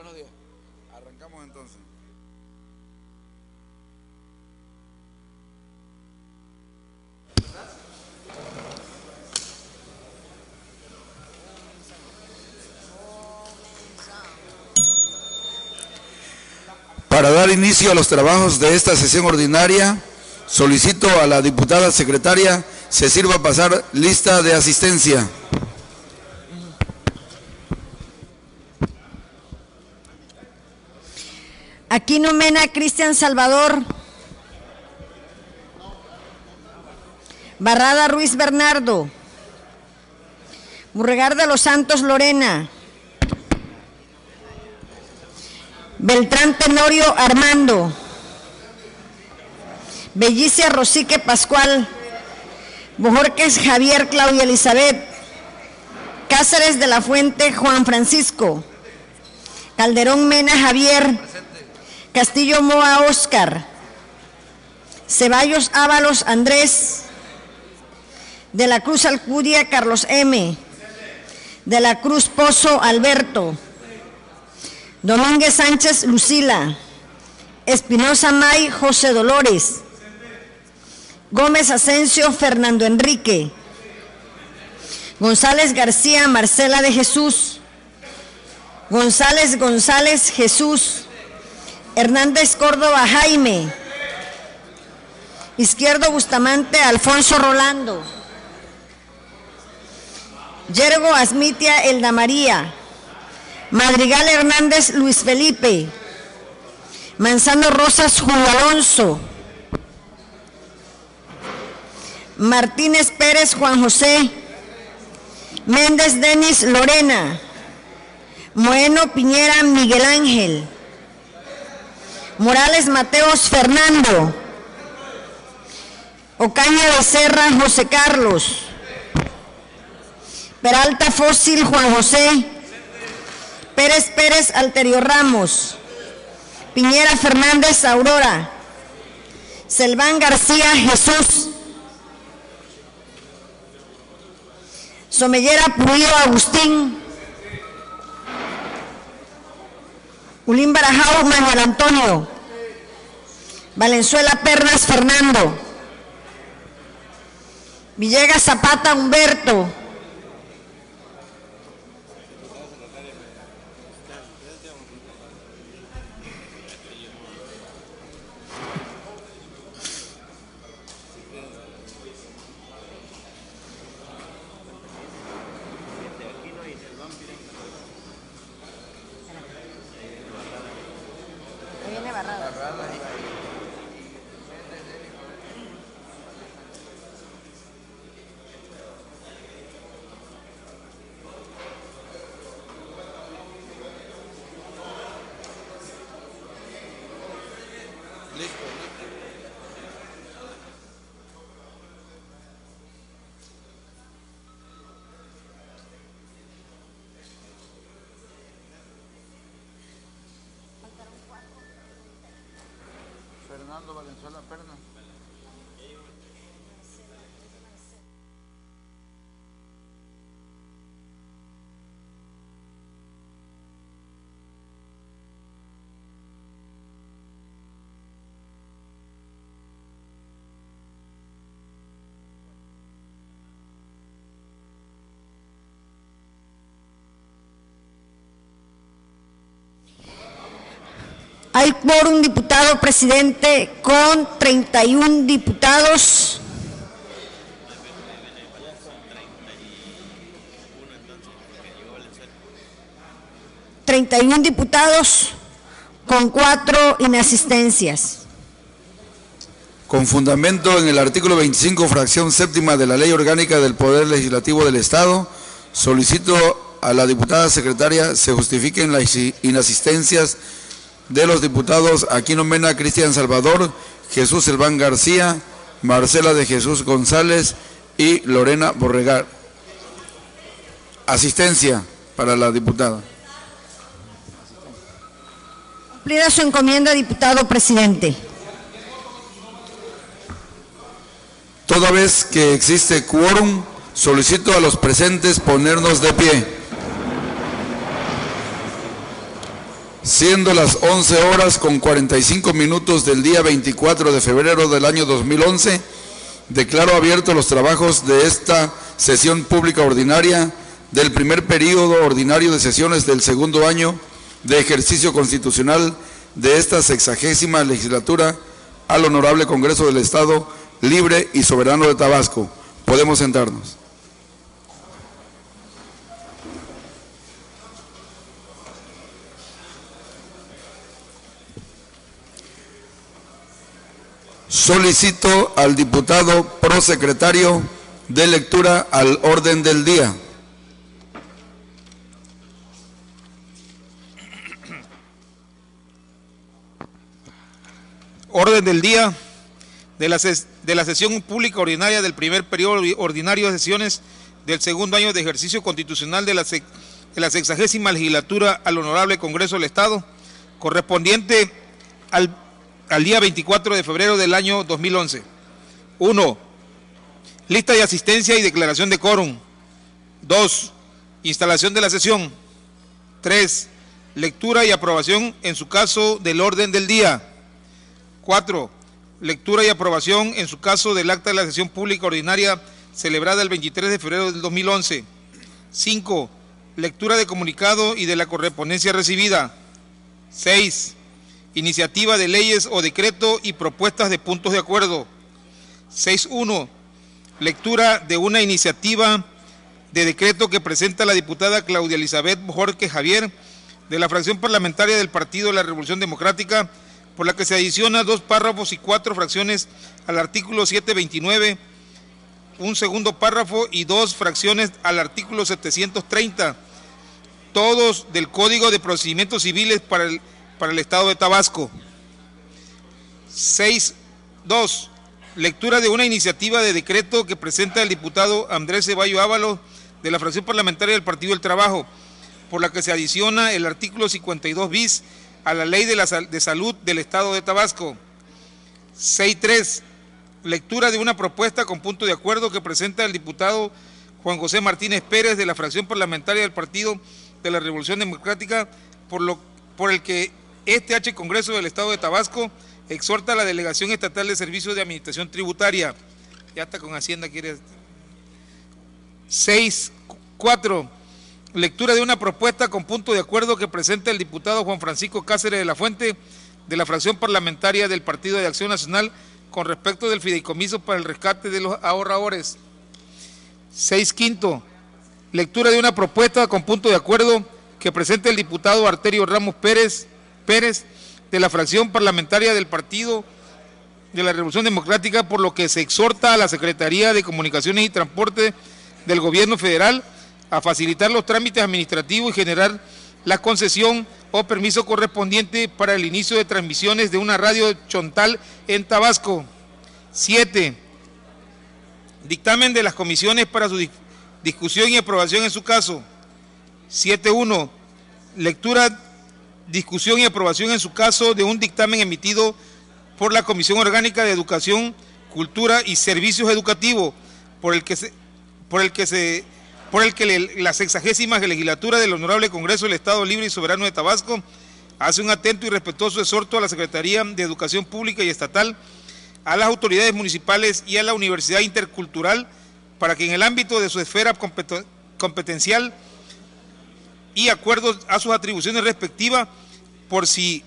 Buenos días. Arrancamos entonces. Para dar inicio a los trabajos de esta sesión ordinaria, solicito a la diputada secretaria se sirva pasar lista de asistencia. Aquino Mena Cristian Salvador. Barrada Ruiz Bernardo. Burregar de los Santos Lorena. Beltrán Tenorio Armando. Bellicia Rosique Pascual. Bojorques Javier Claudia Elizabeth. Cáceres de la Fuente Juan Francisco. Calderón Mena Javier. Castillo Moa Óscar. Ceballos Ábalos Andrés. De la Cruz Alcudia Carlos M. De la Cruz Pozo Alberto. Domínguez Sánchez Lucila. Espinosa May José Dolores. Gómez Asensio Fernando Enrique. González García Marcela de Jesús. González Jesús. Hernández Córdoba Jaime. Izquierdo Bustamante Alfonso Rolando. Yergo Asmitia Elda María. Madrigal Hernández Luis Felipe. Manzano Rosas Julio Alonso. Martínez Pérez Juan José. Méndez Denis Lorena. Moeno Piñera Miguel Ángel. Morales Mateos Fernando. Ocaña Becerra José Carlos. Peralta Fósil Juan José. Pérez Pérez Alterio Ramos. Piñera Fernández Aurora. Selván García Jesús. Somellera Pulido Agustín. Ulín Barajao Manuel Antonio. Valenzuela Pernas Fernando. Villegas Zapata Humberto. Fernando Valenzuela Perna. Hay quórum, diputado presidente, con 31 diputados. Con 4 inasistencias. Con fundamento en el artículo 25, fracción séptima de la Ley Orgánica del Poder Legislativo del Estado, solicito a la diputada secretaria se justifiquen las inasistencias de los diputados Aquino Mena Cristian Salvador, Jesús Selván García, Marcela de Jesús González y Lorena Borregar. Asistencia para la diputada. Cumplida su encomienda, diputado presidente. Toda vez que existe quórum, solicito a los presentes ponernos de pie. Siendo las 11 horas con 45 minutos del día 24 de febrero del año 2011, declaro abiertos los trabajos de esta sesión pública ordinaria del primer período ordinario de sesiones del segundo año de ejercicio constitucional de esta 60ª legislatura al Honorable Congreso del Estado Libre y Soberano de Tabasco. Podemos sentarnos. Solicito al diputado prosecretario de lectura al orden del día. Orden del día de la sesión pública ordinaria del primer periodo ordinario de sesiones del segundo año de ejercicio constitucional de la 60ª legislatura al Honorable Congreso del Estado, correspondiente al día 24 de febrero del año 2011. 1. Lista de asistencia y declaración de quórum. 2. Instalación de la sesión. 3. Lectura y aprobación en su caso del orden del día. 4. Lectura y aprobación en su caso del acta de la sesión pública ordinaria celebrada el 23 de febrero del 2011. 5. Lectura de comunicado y de la correspondencia recibida. 6. Iniciativa de leyes o decreto y propuestas de puntos de acuerdo. 6.1. Lectura de una iniciativa de decreto que presenta la diputada Claudia Elizabeth Jorge Javier de la fracción parlamentaria del Partido de la Revolución Democrática, por la que se adiciona 2 párrafos y 4 fracciones al artículo 729, un segundo párrafo y 2 fracciones al artículo 730, todos del Código de Procedimientos Civiles para el Estado de Tabasco. 6.2. Lectura de una iniciativa de decreto que presenta el diputado Andrés Ceballo Ábalos de la fracción parlamentaria del Partido del Trabajo, por la que se adiciona el artículo 52 bis a la Ley de Salud del Estado de Tabasco. 6.3. Lectura de una propuesta con punto de acuerdo que presenta el diputado Juan José Martínez Pérez de la fracción parlamentaria del Partido de la Revolución Democrática, por el que este Congreso del Estado de Tabasco exhorta a la Delegación Estatal de Servicios de Administración Tributaria. Ya está con Hacienda, quiere. 6.4. Lectura de una propuesta con punto de acuerdo que presenta el diputado Juan Francisco Cáceres de la Fuente de la fracción parlamentaria del Partido de Acción Nacional con respecto del fideicomiso para el rescate de los ahorradores. 6.5. Lectura de una propuesta con punto de acuerdo que presenta el diputado Arterio Ramos Pérez de la fracción parlamentaria del Partido de la Revolución Democrática, por lo que se exhorta a la Secretaría de Comunicaciones y Transporte del Gobierno Federal a facilitar los trámites administrativos y generar la concesión o permiso correspondiente para el inicio de transmisiones de una radio chontal en Tabasco. 7. Dictamen de las comisiones para su discusión y aprobación en su caso. 7.1. Lectura, discusión y aprobación en su caso de un dictamen emitido por la Comisión Orgánica de Educación, Cultura y Servicios Educativos, por el que la 60ª legislatura del Honorable Congreso del Estado Libre y Soberano de Tabasco hace un atento y respetuoso exhorto a la Secretaría de Educación Pública y Estatal, a las autoridades municipales y a la Universidad Intercultural para que en el ámbito de su esfera competencial y acuerdos a sus atribuciones respectivas, por si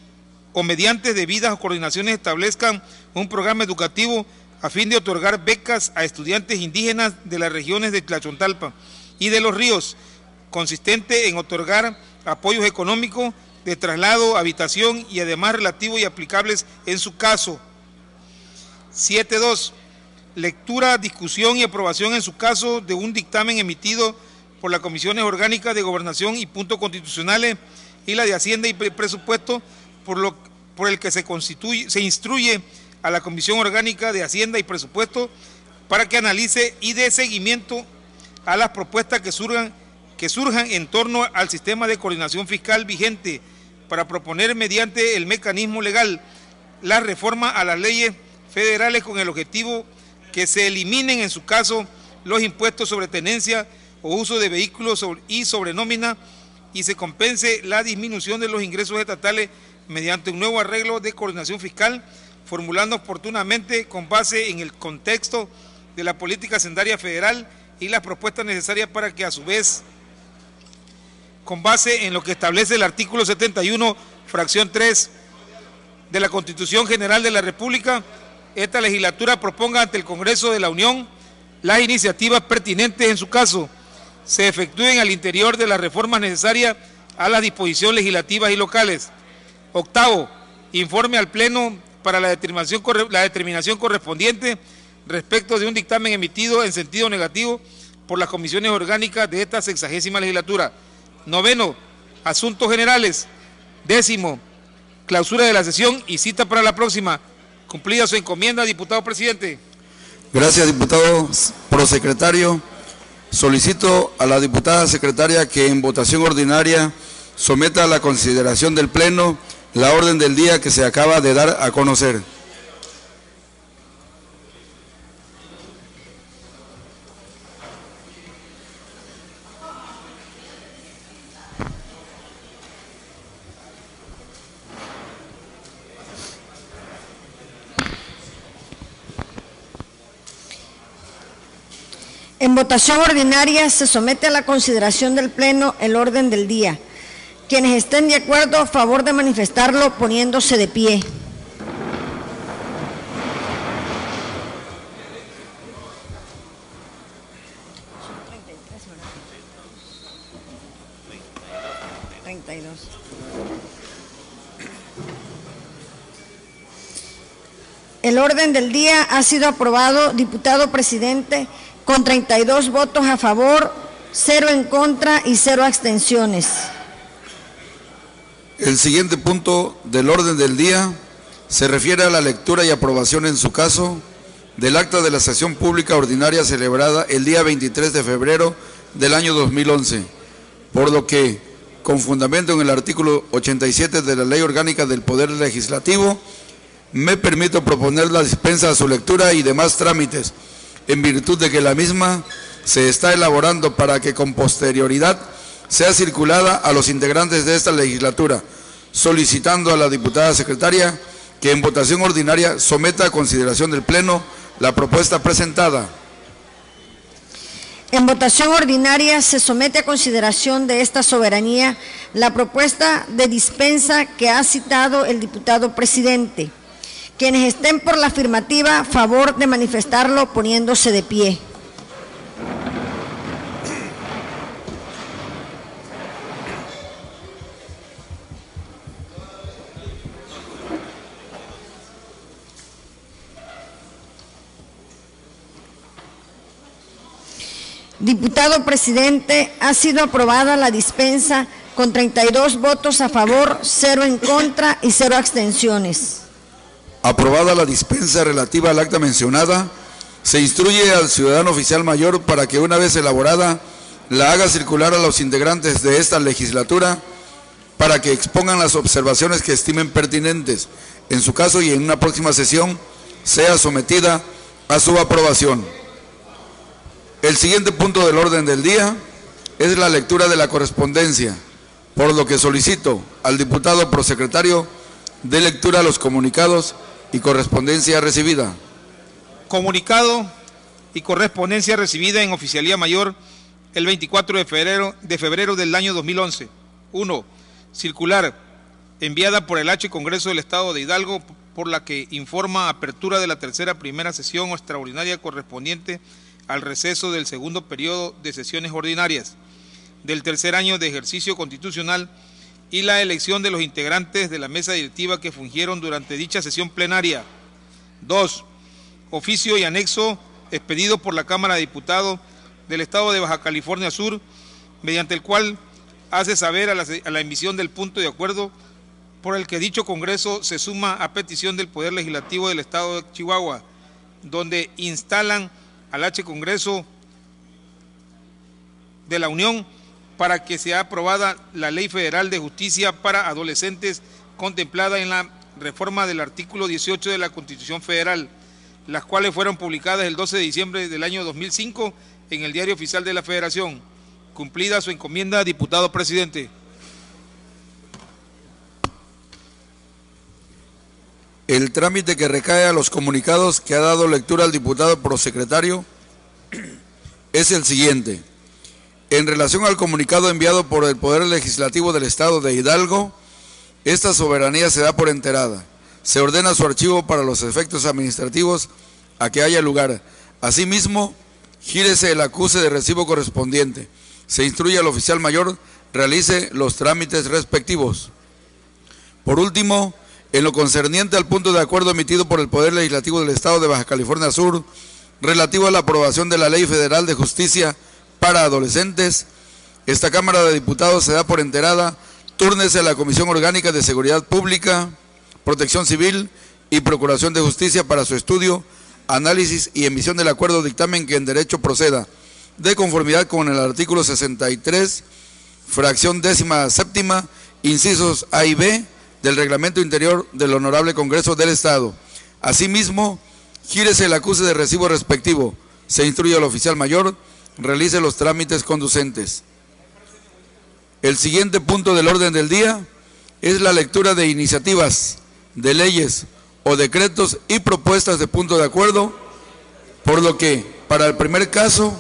o mediante debidas coordinaciones establezcan un programa educativo a fin de otorgar becas a estudiantes indígenas de las regiones de Tlachontalpa y de Los Ríos, consistente en otorgar apoyos económicos de traslado, habitación y además relativos y aplicables en su caso. 7.2. Lectura, discusión y aprobación en su caso de un dictamen emitido por las Comisiones Orgánicas de Gobernación y Puntos Constitucionales y la de Hacienda y Presupuesto, por el que se instruye a la Comisión Orgánica de Hacienda y Presupuesto para que analice y dé seguimiento a las propuestas que surjan en torno al sistema de coordinación fiscal vigente para proponer mediante el mecanismo legal la reforma a las leyes federales con el objetivo que se eliminen en su caso los impuestos sobre tenencia o uso de vehículos y sobre nómina y se compense la disminución de los ingresos estatales mediante un nuevo arreglo de coordinación fiscal, formulando oportunamente con base en el contexto de la política hacendaria federal y las propuestas necesarias para que a su vez, con base en lo que establece el artículo 71, fracción 3 de la Constitución General de la República, esta legislatura proponga ante el Congreso de la Unión las iniciativas pertinentes en su caso, se efectúen al interior de las reformas necesarias a las disposiciones legislativas y locales. Octavo, informe al Pleno para la determinación correspondiente respecto de un dictamen emitido en sentido negativo por las comisiones orgánicas de esta 60ª legislatura. Noveno, asuntos generales. Décimo, clausura de la sesión y cita para la próxima. Cumplida su encomienda, diputado presidente. Gracias, diputado prosecretario. Solicito a la diputada secretaria que en votación ordinaria someta a la consideración del Pleno la orden del día que se acaba de dar a conocer. En votación ordinaria se somete a la consideración del Pleno el orden del día. Quienes estén de acuerdo, a favor de manifestarlo poniéndose de pie. El orden del día ha sido aprobado, diputado presidente, con 32 votos a favor, 0 en contra y 0 abstenciones. El siguiente punto del orden del día se refiere a la lectura y aprobación en su caso del acta de la sesión pública ordinaria celebrada el día 23 de febrero del año 2011, por lo que, con fundamento en el artículo 87 de la Ley Orgánica del Poder Legislativo, me permito proponer la dispensa a su lectura y demás trámites, en virtud de que la misma se está elaborando para que con posterioridad sea circulada a los integrantes de esta legislatura, solicitando a la diputada secretaria que en votación ordinaria someta a consideración del Pleno la propuesta presentada. En votación ordinaria se somete a consideración de esta soberanía la propuesta de dispensa que ha citado el diputado presidente. Quienes estén por la afirmativa, favor de manifestarlo poniéndose de pie. Diputado presidente, ha sido aprobada la dispensa con 32 votos a favor, 0 en contra y 0 abstenciones. Aprobada la dispensa relativa al acta mencionada, se instruye al ciudadano oficial mayor para que una vez elaborada la haga circular a los integrantes de esta legislatura para que expongan las observaciones que estimen pertinentes. En su caso y en una próxima sesión sea sometida a su aprobación. El siguiente punto del orden del día es la lectura de la correspondencia, por lo que solicito al diputado prosecretario de lectura a los comunicados y correspondencia recibida. Comunicado y correspondencia recibida en Oficialía Mayor el 24 de febrero del año 2011. 1. Circular enviada por el H Congreso del Estado de Hidalgo, por la que informa apertura de la primera sesión extraordinaria correspondiente al receso del segundo periodo de sesiones ordinarias del tercer año de ejercicio constitucional y la elección de los integrantes de la mesa directiva que fungieron durante dicha sesión plenaria. 2. Oficio y anexo expedido por la Cámara de Diputados del Estado de Baja California Sur, mediante el cual hace saber a la emisión del punto de acuerdo por el que dicho Congreso se suma a petición del Poder Legislativo del Estado de Chihuahua, donde instalan al H Congreso de la Unión para que sea aprobada la Ley Federal de Justicia para Adolescentes contemplada en la reforma del artículo 18 de la Constitución Federal, las cuales fueron publicadas el 12 de diciembre del año 2005 en el Diario Oficial de la Federación. Cumplida su encomienda, diputado presidente. El trámite que recae a los comunicados que ha dado lectura al diputado prosecretario es el siguiente. En relación al comunicado enviado por el Poder Legislativo del Estado de Hidalgo, esta soberanía se da por enterada. Se ordena su archivo para los efectos administrativos a que haya lugar. Asimismo, gírese el acuse de recibo correspondiente. Se instruye al oficial mayor realice los trámites respectivos. Por último, en lo concerniente al punto de acuerdo emitido por el Poder Legislativo del Estado de Baja California Sur, relativo a la aprobación de la Ley Federal de Justicia para Adolescentes, esta Cámara de Diputados se da por enterada. Túrnese a la Comisión Orgánica de Seguridad Pública, Protección Civil y Procuración de Justicia para su estudio, análisis y emisión del acuerdo dictamen que en derecho proceda, de conformidad con el artículo 63, fracción 17ª, incisos A y B, del Reglamento Interior del Honorable Congreso del Estado. Asimismo, gírese el acuse de recibo respectivo, se instruye al oficial mayor, realice los trámites conducentes. El siguiente punto del orden del día es la lectura de iniciativas, de leyes o decretos y propuestas de punto de acuerdo, por lo que, para el primer caso,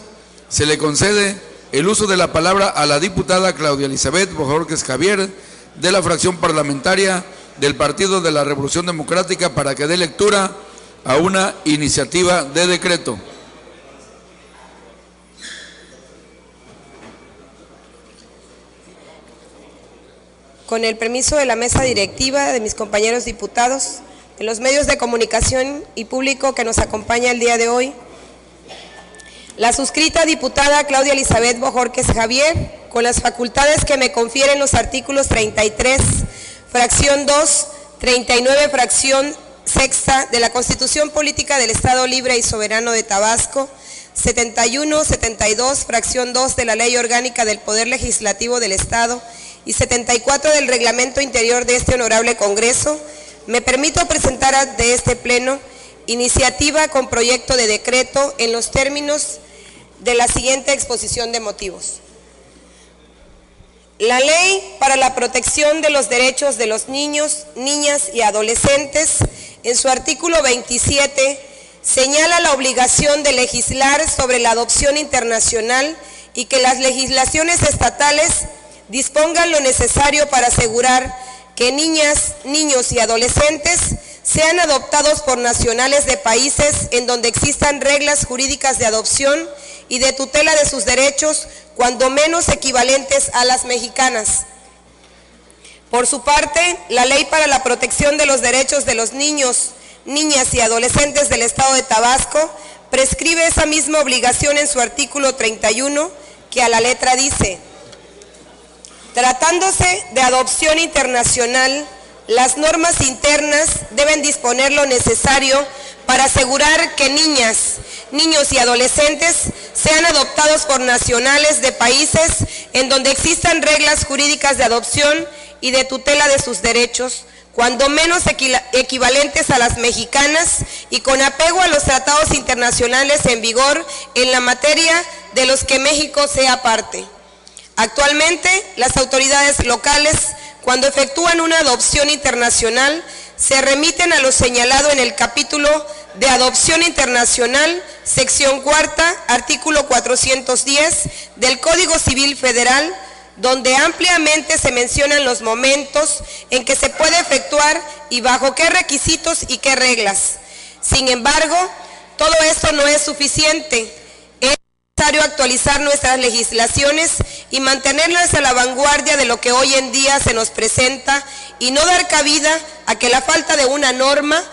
se le concede el uso de la palabra a la diputada Claudia Elizabeth Bojorquez Javier, de la fracción parlamentaria del Partido de la Revolución Democrática, para que dé lectura a una iniciativa de decreto. Con el permiso de la mesa directiva, de mis compañeros diputados, de los medios de comunicación y público que nos acompaña el día de hoy, la suscrita diputada Claudia Elizabeth Bojorquez Javier, con las facultades que me confieren los artículos 33, fracción 2, 39, fracción sexta de la Constitución Política del Estado Libre y Soberano de Tabasco, 71, 72, fracción 2 de la Ley Orgánica del Poder Legislativo del Estado y 74 del Reglamento Interior de este Honorable Congreso, me permito presentar ante este Pleno iniciativa con proyecto de decreto en los términos de la siguiente exposición de motivos. La Ley para la Protección de los Derechos de los Niños, Niñas y Adolescentes, en su artículo 27, señala la obligación de legislar sobre la adopción internacional y que las legislaciones estatales dispongan lo necesario para asegurar que niñas, niños y adolescentes sean adoptados por nacionales de países en donde existan reglas jurídicas de adopción y de tutela de sus derechos, cuando menos equivalentes a las mexicanas. Por su parte, la Ley para la Protección de los Derechos de los Niños, Niñas y Adolescentes del Estado de Tabasco prescribe esa misma obligación en su artículo 31, que a la letra dice: tratándose de adopción internacional, las normas internas deben disponer lo necesario para asegurar que niñas, niños y adolescentes sean adoptados por nacionales de países en donde existan reglas jurídicas de adopción y de tutela de sus derechos, cuando menos equivalentes a las mexicanas y con apego a los tratados internacionales en vigor en la materia de los que México sea parte. Actualmente, las autoridades locales, cuando efectúan una adopción internacional, se remiten a lo señalado en el capítulo de Adopción Internacional, sección cuarta, artículo 410 del Código Civil Federal, donde ampliamente se mencionan los momentos en que se puede efectuar y bajo qué requisitos y qué reglas. Sin embargo, todo esto no es suficiente. Es necesario actualizar nuestras legislaciones y mantenerlas a la vanguardia de lo que hoy en día se nos presenta y no dar cabida a que la falta de una norma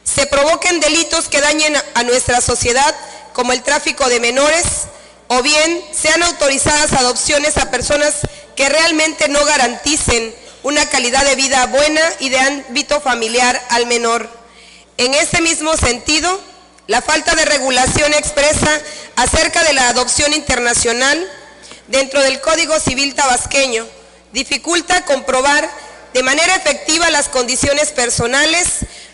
se provoquen delitos que dañen a nuestra sociedad, como el tráfico de menores, o bien sean autorizadas adopciones a personas que realmente no garanticen una calidad de vida buena y de ámbito familiar al menor. En este mismo sentido, la falta de regulación expresa acerca de la adopción internacional dentro del Código Civil tabasqueño dificulta comprobar de manera efectiva las condiciones personales,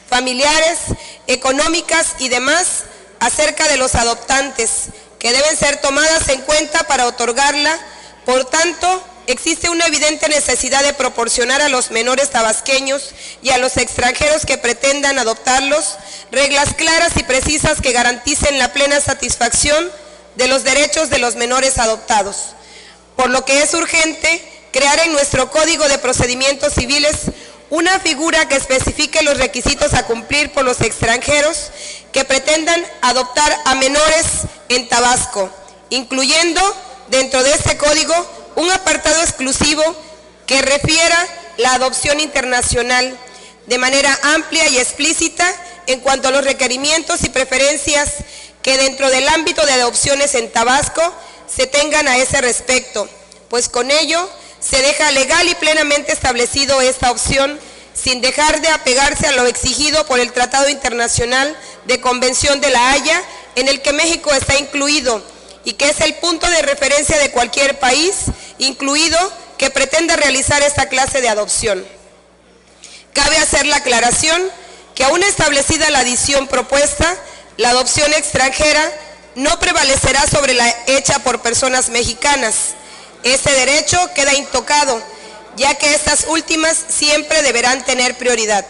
familiares, económicas y demás acerca de los adoptantes, que deben ser tomadas en cuenta para otorgarla. Por tanto, existe una evidente necesidad de proporcionar a los menores tabasqueños y a los extranjeros que pretendan adoptarlos reglas claras y precisas que garanticen la plena satisfacción de los derechos de los menores adoptados, por lo que es urgente crear en nuestro Código de Procedimientos Civiles una figura que especifique los requisitos a cumplir por los extranjeros que pretendan adoptar a menores en Tabasco, incluyendo dentro de este código un apartado exclusivo que refiera la adopción internacional de manera amplia y explícita en cuanto a los requerimientos y preferencias que dentro del ámbito de adopciones en Tabasco se tengan a ese respecto, pues con ello se deja legal y plenamente establecido esta opción sin dejar de apegarse a lo exigido por el Tratado Internacional de Convención de La Haya, en el que México está incluido y que es el punto de referencia de cualquier país, incluido que pretenda realizar esta clase de adopción. Cabe hacer la aclaración que aún establecida la adición propuesta, la adopción extranjera no prevalecerá sobre la hecha por personas mexicanas. Ese derecho queda intocado, ya que estas últimas siempre deberán tener prioridad.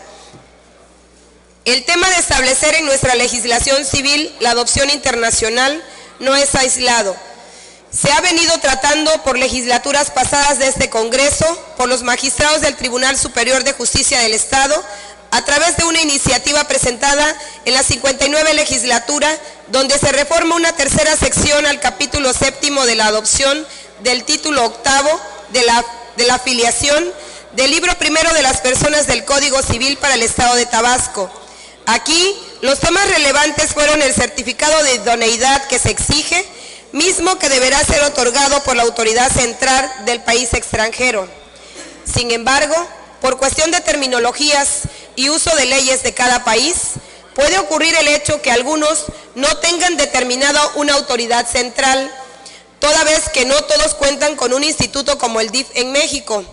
El tema de establecer en nuestra legislación civil la adopción internacional no es aislado. Se ha venido tratando por legislaturas pasadas de este Congreso, por los magistrados del Tribunal Superior de Justicia del Estado, a través de una iniciativa presentada en la 59 legislatura, donde se reforma una tercera sección al capítulo 7º de la adopción del título 8º de la afiliación del libro primero de las personas del Código Civil para el Estado de Tabasco. Aquí los temas relevantes fueron el certificado de idoneidad que se exige, mismo que deberá ser otorgado por la autoridad central del país extranjero. Sin embargo, por cuestión de terminologías y uso de leyes de cada país, puede ocurrir el hecho que algunos no tengan determinado una autoridad central, toda vez que no todos cuentan con un instituto como el DIF en México.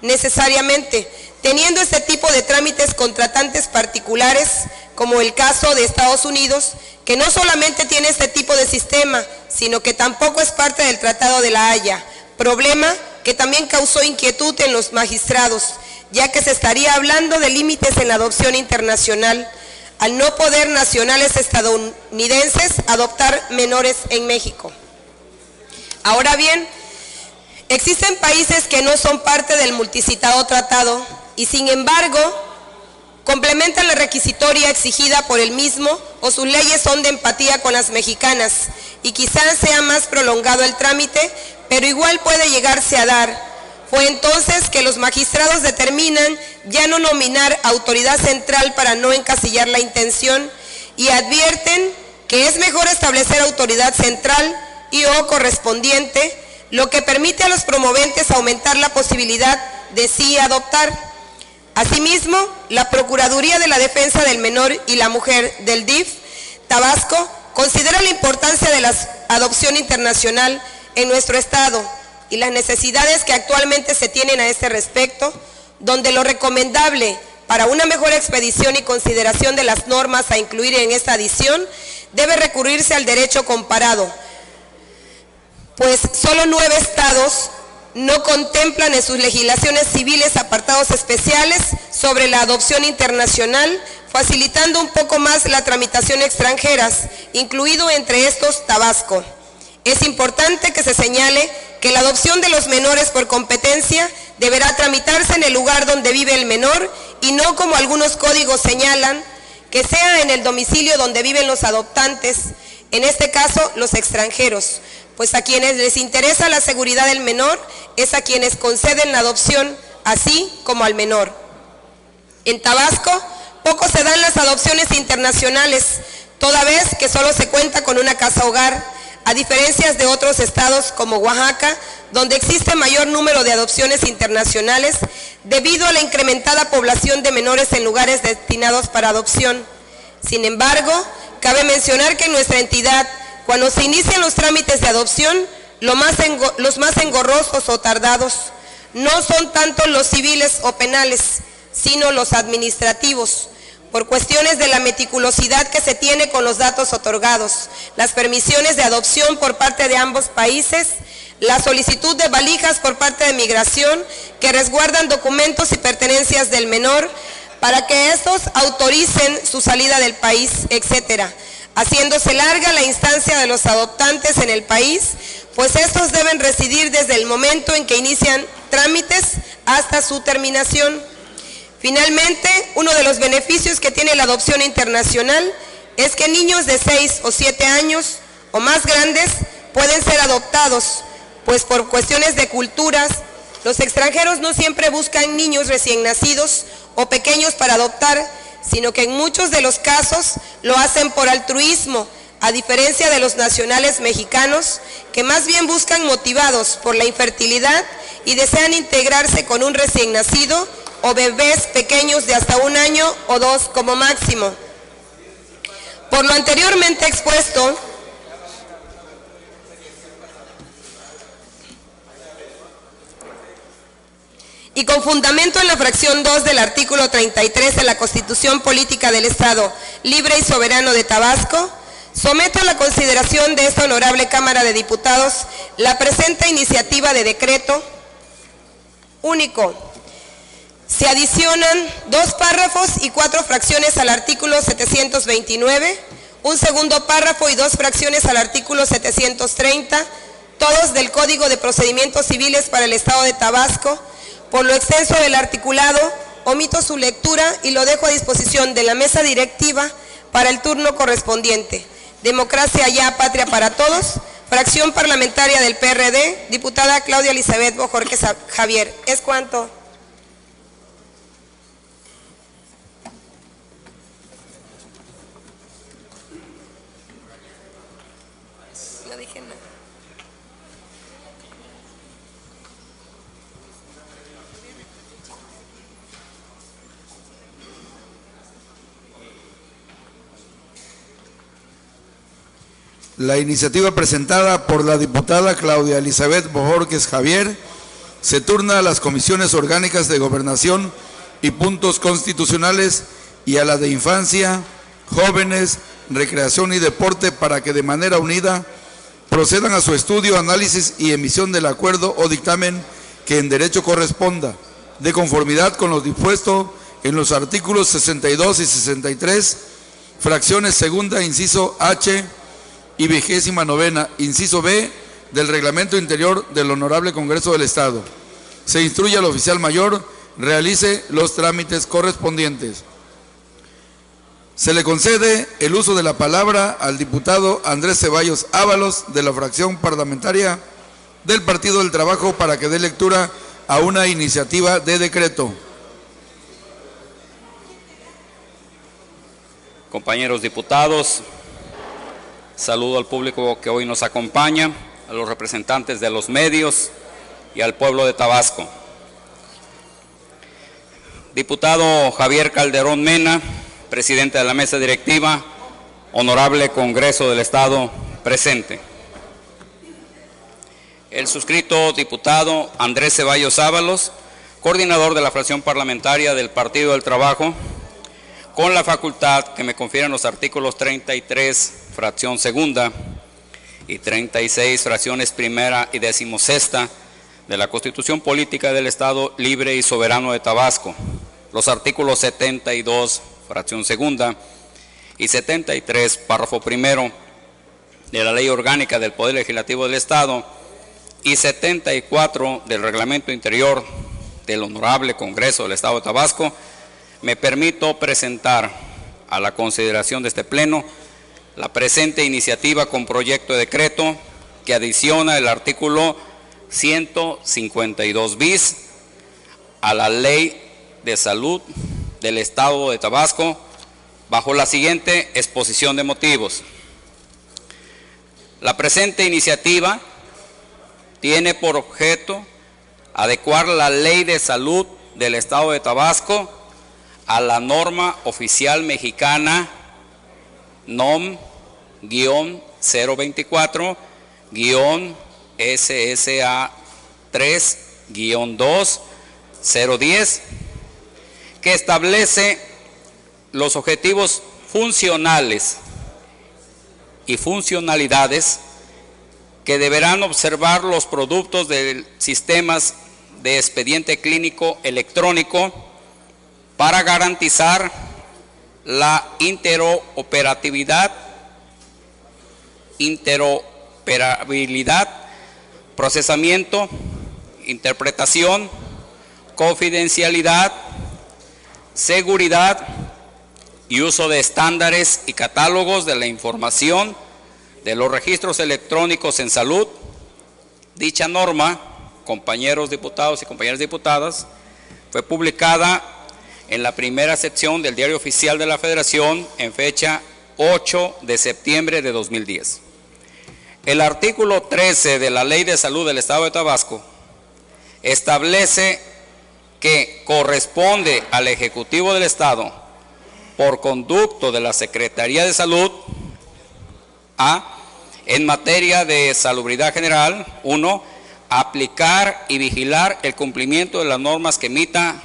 Necesariamente, teniendo este tipo de trámites contratantes particulares, como el caso de Estados Unidos, que no solamente tiene este tipo de sistema, sino que tampoco es parte del Tratado de La Haya, problema que también causó inquietud en los magistrados, ya que se estaría hablando de límites en la adopción internacional, al no poder nacionales estadounidenses adoptar menores en México. Ahora bien, existen países que no son parte del multicitado tratado y sin embargo complementan la requisitoria exigida por el mismo o sus leyes son de empatía con las mexicanas y quizás sea más prolongado el trámite, pero igual puede llegarse a dar. Fue entonces que los magistrados determinan ya no nominar autoridad central para no encasillar la intención y advierten que es mejor establecer autoridad central y o correspondiente, lo que permite a los promoventes aumentar la posibilidad de sí adoptar. Asimismo, la Procuraduría de la Defensa del Menor y la Mujer del DIF Tabasco considera la importancia de la adopción internacional en nuestro estado y las necesidades que actualmente se tienen a este respecto, donde lo recomendable para una mejor expedición y consideración de las normas a incluir en esta adición debe recurrirse al derecho comparado, pues solo 9 estados no contemplan en sus legislaciones civiles apartados especiales sobre la adopción internacional, facilitando un poco más la tramitación extranjeras, incluido entre estos Tabasco. Es importante que se señale que la adopción de los menores por competencia deberá tramitarse en el lugar donde vive el menor y no como algunos códigos señalan, que sea en el domicilio donde viven los adoptantes, en este caso los extranjeros, pues a quienes les interesa la seguridad del menor es a quienes conceden la adopción, así como al menor. En Tabasco, poco se dan las adopciones internacionales, toda vez que solo se cuenta con una casa hogar, a diferencia de otros estados como Oaxaca, donde existe mayor número de adopciones internacionales debido a la incrementada población de menores en lugares destinados para adopción. Sin embargo, cabe mencionar que en nuestra entidad, cuando se inician los trámites de adopción, los más engorrosos o tardados no son tanto los civiles o penales, sino los administrativos, por cuestiones de la meticulosidad que se tiene con los datos otorgados, las permisiones de adopción por parte de ambos países, la solicitud de valijas por parte de Migración que resguardan documentos y pertenencias del menor para que estos autoricen su salida del país, etcétera, haciéndose larga la instancia de los adoptantes en el país, pues estos deben residir desde el momento en que inician trámites hasta su terminación. Finalmente, uno de los beneficios que tiene la adopción internacional es que niños de 6 o 7 años o más grandes pueden ser adoptados, pues por cuestiones de culturas, los extranjeros no siempre buscan niños recién nacidos o pequeños para adoptar, sino que en muchos de los casos lo hacen por altruismo, a diferencia de los nacionales mexicanos, que más bien buscan motivados por la infertilidad y desean integrarse con un recién nacido o bebés pequeños de hasta 1 año o 2 como máximo. Por lo anteriormente expuesto, y con fundamento en la fracción 2 del artículo 33 de la Constitución Política del Estado Libre y Soberano de Tabasco, someto a la consideración de esta honorable Cámara de Diputados la presente iniciativa de decreto único. Se adicionan 2 párrafos y 4 fracciones al artículo 729, un segundo párrafo y 2 fracciones al artículo 730, todos del Código de Procedimientos Civiles para el Estado de Tabasco. Por lo extenso del articulado, omito su lectura y lo dejo a disposición de la mesa directiva para el turno correspondiente. Democracia ya, patria para todos. Fracción parlamentaria del PRD, diputada Claudia Elizabeth Bojorquez Javier. ¿Es cuánto? No dije nada. La iniciativa presentada por la diputada Claudia Elizabeth Bojorquez Javier se turna a las comisiones orgánicas de Gobernación y Puntos Constitucionales y a la de Infancia, Jóvenes, Recreación y Deporte para que de manera unida procedan a su estudio, análisis y emisión del acuerdo o dictamen que en derecho corresponda, de conformidad con lo dispuesto en los artículos 62 y 63, fracciones segunda, inciso H, y 29ª, inciso B, del Reglamento Interior del Honorable Congreso del Estado. Se instruye al oficial mayor realice los trámites correspondientes. Se le concede el uso de la palabra al diputado Andrés Ceballos Ábalos, de la fracción parlamentaria del Partido del Trabajo, para que dé lectura a una iniciativa de decreto. Compañeros diputados, saludo al público que hoy nos acompaña, a los representantes de los medios y al pueblo de Tabasco. Diputado Javier Calderón Mena, presidente de la mesa directiva, honorable Congreso del Estado presente. El suscrito diputado Andrés Ceballos Ábalos, coordinador de la fracción parlamentaria del Partido del Trabajo, con la facultad que me confieren los artículos 33, fracción segunda, y 36, fracciones primera y 16ª de la Constitución Política del Estado Libre y Soberano de Tabasco, los artículos 72, fracción segunda, y 73, párrafo primero, de la Ley Orgánica del Poder Legislativo del Estado, y 74 del Reglamento Interior del Honorable Congreso del Estado de Tabasco, me permito presentar a la consideración de este Pleno la presente iniciativa con proyecto de decreto que adiciona el artículo 152 bis a la Ley de Salud del Estado de Tabasco bajo la siguiente exposición de motivos. La presente iniciativa tiene por objeto adecuar la Ley de Salud del Estado de Tabasco a la norma oficial mexicana NOM-024-SSA 3-2-010, que establece los objetivos funcionales y funcionalidades que deberán observar los productos de sistemas de expediente clínico electrónico para garantizar la interoperabilidad, procesamiento, interpretación, confidencialidad, seguridad y uso de estándares y catálogos de la información de los registros electrónicos en salud. Dicha norma, compañeros diputados y compañeras diputadas, fue publicada en la primera sección del Diario Oficial de la Federación en fecha 8 de septiembre de 2010. El artículo 13 de la Ley de Salud del Estado de Tabasco establece que corresponde al Ejecutivo del Estado, por conducto de la Secretaría de Salud, en materia de salubridad general, 1, aplicar y vigilar el cumplimiento de las normas que emita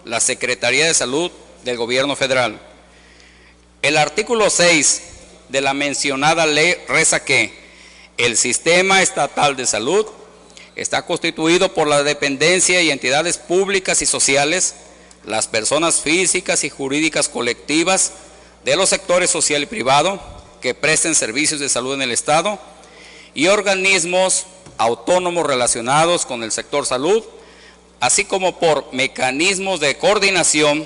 la Secretaría de Salud del Gobierno Federal. El artículo 6 de la mencionada ley reza que el Sistema Estatal de Salud está constituido por la dependencia y entidades públicas y sociales, las personas físicas y jurídicas colectivas de los sectores social y privado que presten servicios de salud en el Estado y organismos autónomos relacionados con el sector salud, así como por mecanismos de coordinación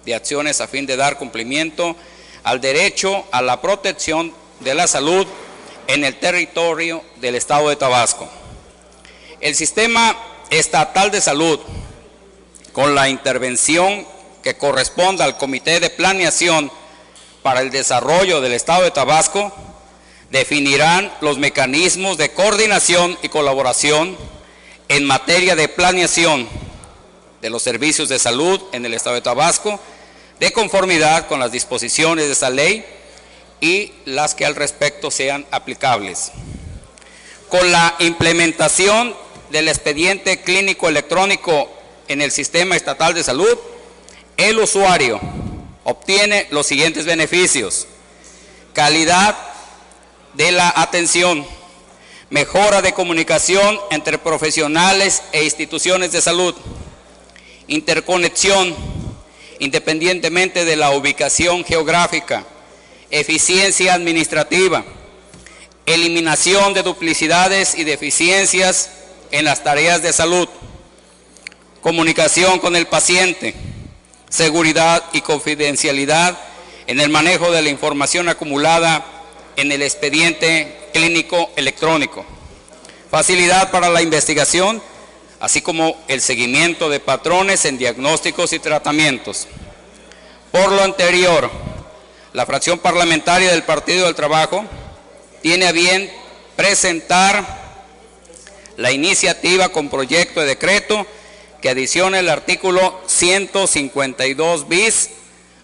de acciones a fin de dar cumplimiento al derecho a la protección de la salud en el territorio del Estado de Tabasco. El Sistema Estatal de Salud, con la intervención que corresponda al Comité de Planeación para el Desarrollo del Estado de Tabasco, definirán los mecanismos de coordinación y colaboración en materia de planeación de los servicios de salud en el Estado de Tabasco, de conformidad con las disposiciones de esta ley y las que al respecto sean aplicables. Con la implementación del expediente clínico electrónico en el Sistema Estatal de Salud, el usuario obtiene los siguientes beneficios: calidad de la atención, mejora de comunicación entre profesionales e instituciones de salud, interconexión independientemente de la ubicación geográfica, eficiencia administrativa, eliminación de duplicidades y deficiencias en las tareas de salud, comunicación con el paciente, seguridad y confidencialidad en el manejo de la información acumulada en el expediente clínico electrónico, facilidad para la investigación, así como el seguimiento de patrones en diagnósticos y tratamientos. Por lo anterior, la fracción parlamentaria del Partido del Trabajo tiene a bien presentar la iniciativa con proyecto de decreto que adiciona el artículo 152 bis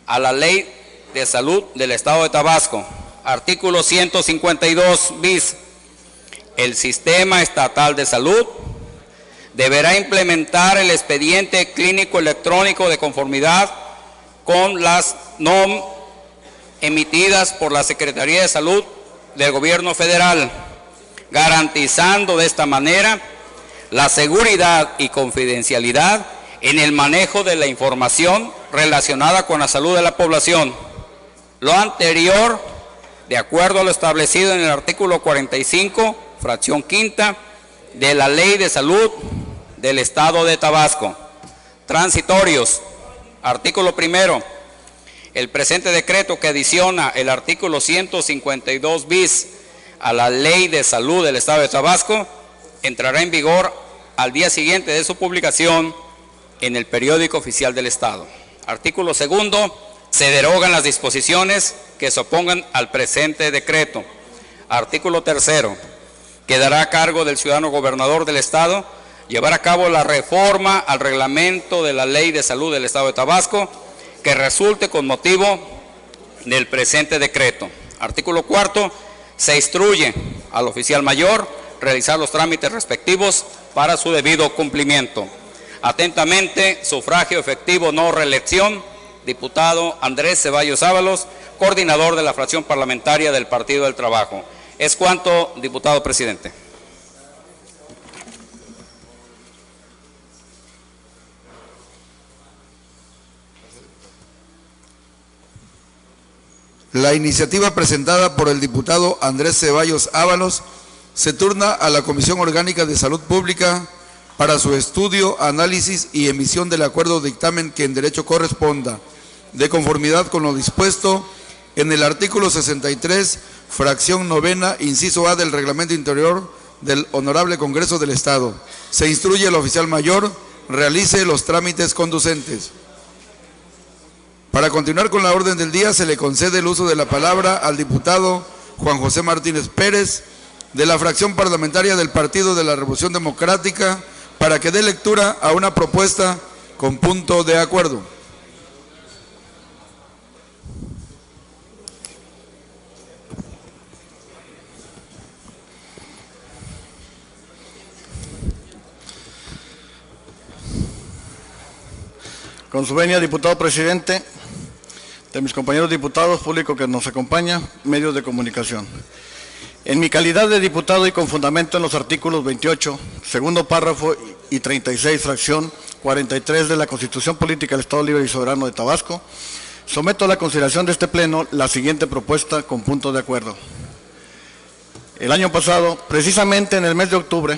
a la Ley de Salud del Estado de Tabasco. Artículo 152 bis. El Sistema Estatal de Salud deberá implementar el expediente clínico electrónico de conformidad con las NOM emitidas por la Secretaría de Salud del Gobierno Federal, garantizando de esta manera la seguridad y confidencialidad en el manejo de la información relacionada con la salud de la población. Lo anterior, de acuerdo a lo establecido en el artículo 45, fracción quinta, de la Ley de Salud del Estado de Tabasco. Transitorios. Artículo primero. El presente decreto que adiciona el artículo 152 bis a la Ley de Salud del Estado de Tabasco entrará en vigor al día siguiente de su publicación en el Periódico Oficial del Estado. Artículo segundo. Se derogan las disposiciones que se opongan al presente decreto. Artículo tercero. Quedará a cargo del ciudadano gobernador del Estado llevar a cabo la reforma al reglamento de la Ley de Salud del Estado de Tabasco que resulte con motivo del presente decreto. Artículo cuarto. Se instruye al oficial mayor realizar los trámites respectivos para su debido cumplimiento. Atentamente, sufragio efectivo, no reelección, diputado Andrés Ceballos Ábalos, coordinador de la fracción parlamentaria del Partido del Trabajo. Es cuanto, diputado presidente. La iniciativa presentada por el diputado Andrés Ceballos Ábalos se turna a la Comisión Orgánica de Salud Pública para su estudio, análisis y emisión del acuerdo o dictamen que en derecho corresponda, de conformidad con lo dispuesto en el artículo 63, fracción novena, inciso A del Reglamento Interior del Honorable Congreso del Estado. Se instruye al oficial mayor, realice los trámites conducentes. Para continuar con la orden del día, se le concede el uso de la palabra al diputado Juan José Martínez Pérez, de la fracción parlamentaria del Partido de la Revolución Democrática, para que dé lectura a una propuesta con punto de acuerdo. Con su venia, diputado presidente, de mis compañeros diputados, público que nos acompaña, medios de comunicación. En mi calidad de diputado y con fundamento en los artículos 28, segundo párrafo y 36, fracción 43 de la Constitución Política del Estado Libre y Soberano de Tabasco, someto a la consideración de este Pleno la siguiente propuesta con punto de acuerdo. El año pasado, precisamente en el mes de octubre,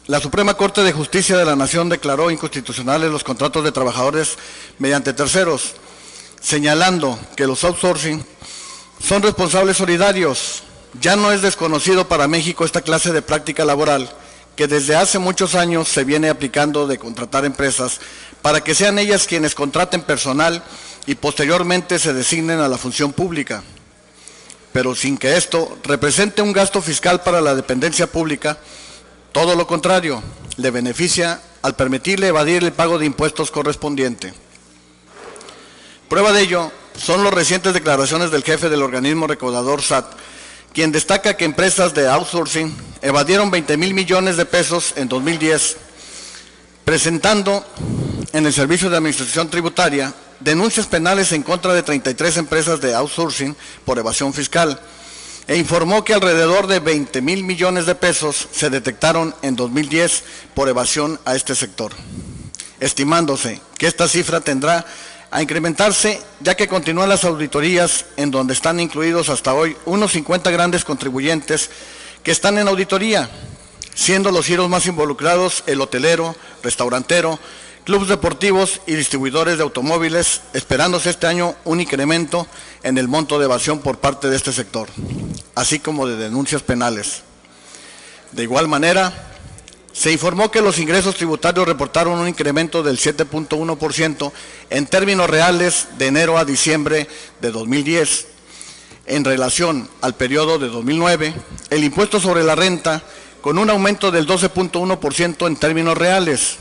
la Suprema Corte de Justicia de la Nación declaró inconstitucionales los contratos de trabajadores mediante terceros, señalando que los outsourcing son responsables solidarios. Ya no es desconocido para México esta clase de práctica laboral que desde hace muchos años se viene aplicando de contratar empresas para que sean ellas quienes contraten personal y posteriormente se designen a la función pública, pero sin que esto represente un gasto fiscal para la dependencia pública. Todo lo contrario, le beneficia al permitirle evadir el pago de impuestos correspondiente. Prueba de ello son las recientes declaraciones del jefe del organismo recaudador SAT, quien destaca que empresas de outsourcing evadieron 20,000 millones de pesos en 2010, presentando en el Servicio de Administración Tributaria denuncias penales en contra de 33 empresas de outsourcing por evasión fiscal, e informó que alrededor de 20,000 millones de pesos se detectaron en 2010 por evasión a este sector, estimándose que esta cifra tendrá a incrementarse, ya que continúan las auditorías en donde están incluidos hasta hoy unos 50 grandes contribuyentes que están en auditoría, siendo los giros más involucrados el hotelero, restaurantero, clubes deportivos y distribuidores de automóviles, esperándose este año un incremento en el monto de evasión por parte de este sector, así como de denuncias penales. De igual manera, se informó que los ingresos tributarios reportaron un incremento del 7.1% en términos reales de enero a diciembre de 2010. En relación al periodo de 2009, el impuesto sobre la renta con un aumento del 12.1% en términos reales,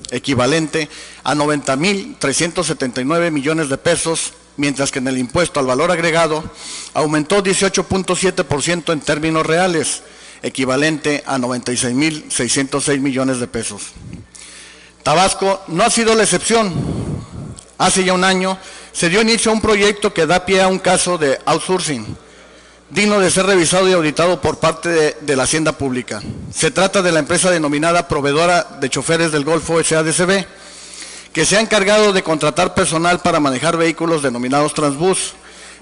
equivalente a 90,379 millones de pesos, mientras que en el impuesto al valor agregado aumentó 18.7% en términos reales, equivalente a 96,606 millones de pesos. Tabasco no ha sido la excepción. Hace ya un año se dio inicio a un proyecto que da pie a un caso de outsourcing, digno de ser revisado y auditado por parte de la Hacienda Pública. Se trata de la empresa denominada Proveedora de Choferes del Golfo SADCB, que se ha encargado de contratar personal para manejar vehículos denominados Transbús,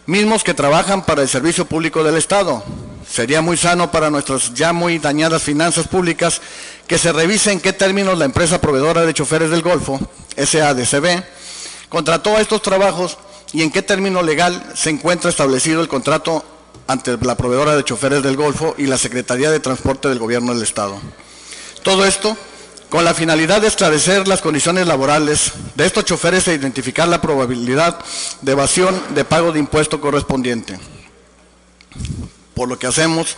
mismos que trabajan para el Servicio Público del Estado. Sería muy sano para nuestras ya muy dañadas finanzas públicas que se revise en qué términos la empresa Proveedora de Choferes del Golfo, SADCB, contrató a estos trabajos y en qué término legal se encuentra establecido el contrato ante la Proveedora de Choferes del Golfo y la Secretaría de Transporte del Gobierno del Estado. Todo esto con la finalidad de esclarecer las condiciones laborales de estos choferes e identificar la probabilidad de evasión de pago de impuesto correspondiente. Por lo que hacemos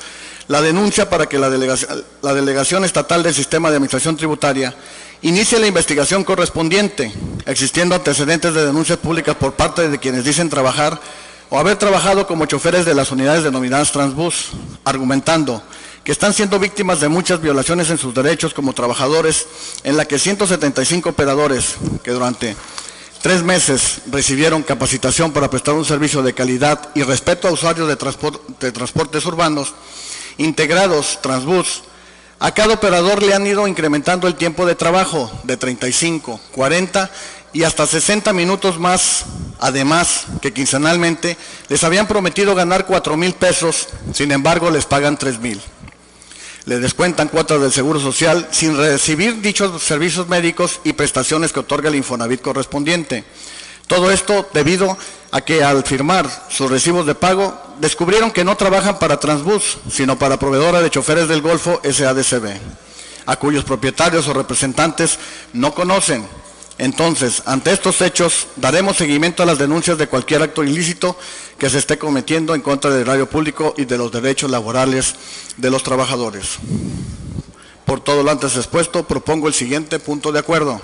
la denuncia para que la Delegación Estatal del Sistema de Administración Tributaria inicie la investigación correspondiente, existiendo antecedentes de denuncias públicas por parte de quienes dicen trabajar o haber trabajado como choferes de las unidades denominadas Transbús, argumentando que están siendo víctimas de muchas violaciones en sus derechos como trabajadores, en la que 175 operadores que durante 3 meses recibieron capacitación para prestar un servicio de calidad y respeto a usuarios de transportes urbanos integrados Transbús, a cada operador le han ido incrementando el tiempo de trabajo de 35, 40 y hasta 60 minutos más Además, que quincenalmente les habían prometido ganar 4,000 pesos, sin embargo les pagan 3,000. Le descuentan cuotas del Seguro Social sin recibir dichos servicios médicos y prestaciones que otorga el Infonavit correspondiente. Todo esto debido a que al firmar sus recibos de pago descubrieron que no trabajan para Transbus, sino para Proveedora de Choferes del Golfo SADCB, a cuyos propietarios o representantes no conocen. Entonces, ante estos hechos, daremos seguimiento a las denuncias de cualquier acto ilícito que se esté cometiendo en contra del erario público y de los derechos laborales de los trabajadores. Por todo lo antes expuesto, propongo el siguiente punto de acuerdo.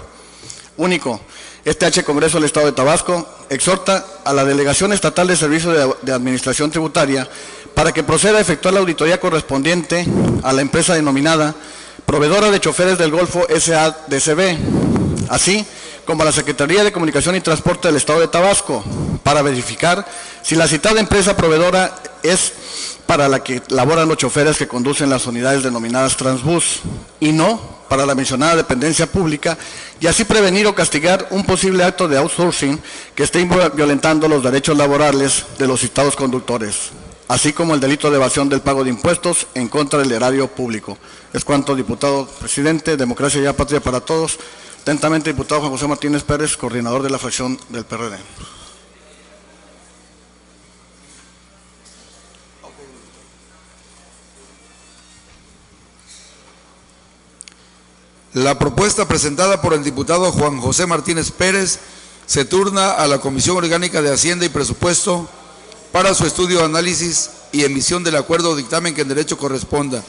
Único. Este H. Congreso del Estado de Tabasco exhorta a la Delegación Estatal de Servicios de Administración Tributaria para que proceda a efectuar la auditoría correspondiente a la empresa denominada Proveedora de Choferes del Golfo SADCB, así como a la Secretaría de Comunicación y Transporte del Estado de Tabasco, para verificar si la citada empresa proveedora es para la que laboran los choferes que conducen las unidades denominadas Transbus, y no para la mencionada dependencia pública, y así prevenir o castigar un posible acto de outsourcing que esté violentando los derechos laborales de los citados conductores, así como el delito de evasión del pago de impuestos en contra del erario público. Es cuanto, diputado presidente. Democracia y Patria para todos. Atentamente, diputado Juan José Martínez Pérez, coordinador de la fracción del PRD. La propuesta presentada por el diputado Juan José Martínez Pérez se turna a la Comisión Orgánica de Hacienda y Presupuesto para su estudio, análisis y emisión del acuerdo o dictamen que en derecho corresponda,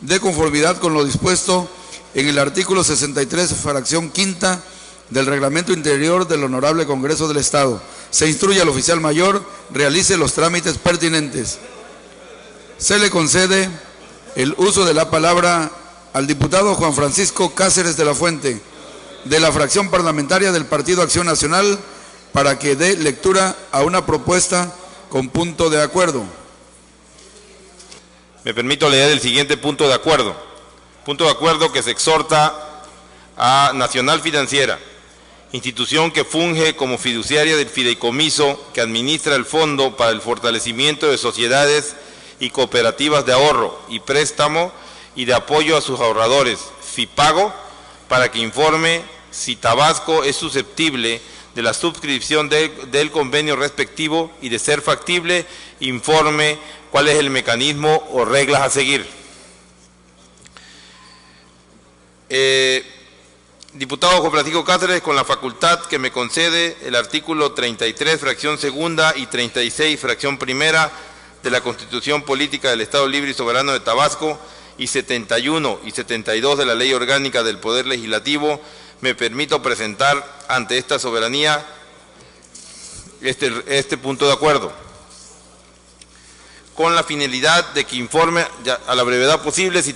de conformidad con lo dispuesto en el artículo 63, fracción quinta del Reglamento Interior del Honorable Congreso del Estado. Se instruye al oficial mayor, realice los trámites pertinentes. Se le concede el uso de la palabra al diputado Juan Francisco Cáceres de la Fuente, de la fracción parlamentaria del Partido Acción Nacional, para que dé lectura a una propuesta con punto de acuerdo. Me permito leer el siguiente punto de acuerdo. Punto de acuerdo que se exhorta a Nacional Financiera, institución que funge como fiduciaria del fideicomiso que administra el Fondo para el Fortalecimiento de Sociedades y Cooperativas de Ahorro y Préstamo y de Apoyo a sus Ahorradores, FIPAGO, para que informe si Tabasco es susceptible de la suscripción del convenio respectivo y, de ser factible, informe cuál es el mecanismo o reglas a seguir. Diputado Juan Francisco Cáceres, con la facultad que me concede el artículo 33, fracción segunda, y 36, fracción primera de la Constitución Política del Estado Libre y Soberano de Tabasco, y 71 y 72 de la Ley Orgánica del Poder Legislativo, me permito presentar ante esta soberanía este punto de acuerdo, con la finalidad de que informe a la brevedad posible si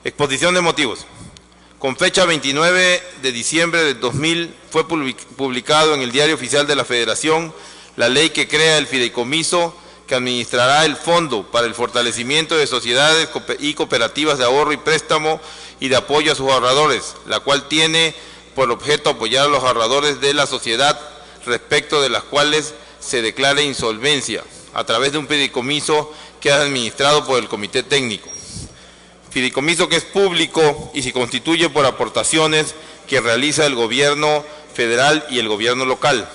exposición de motivos. Con fecha 29 de diciembre del 2000 fue publicado en el Diario Oficial de la Federación la ley que crea el fideicomiso que administrará el Fondo para el Fortalecimiento de Sociedades y Cooperativas de Ahorro y Préstamo y de Apoyo a sus Ahorradores, la cual tiene por objeto apoyar a los ahorradores de la sociedad respecto de las cuales se declare insolvencia, a través de un fideicomiso que es administrado por el Comité Técnico. Fideicomiso que es público y se constituye por aportaciones que realiza el gobierno federal y el gobierno local.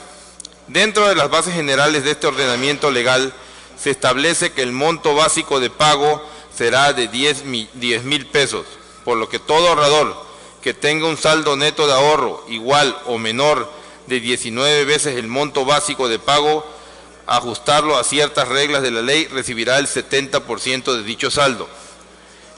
Dentro de las bases generales de este ordenamiento legal, se establece que el monto básico de pago será de 10,000 pesos, por lo que todo ahorrador que tenga un saldo neto de ahorro igual o menor de 19 veces el monto básico de pago, ajustarlo a ciertas reglas de la ley, recibirá el 70% de dicho saldo.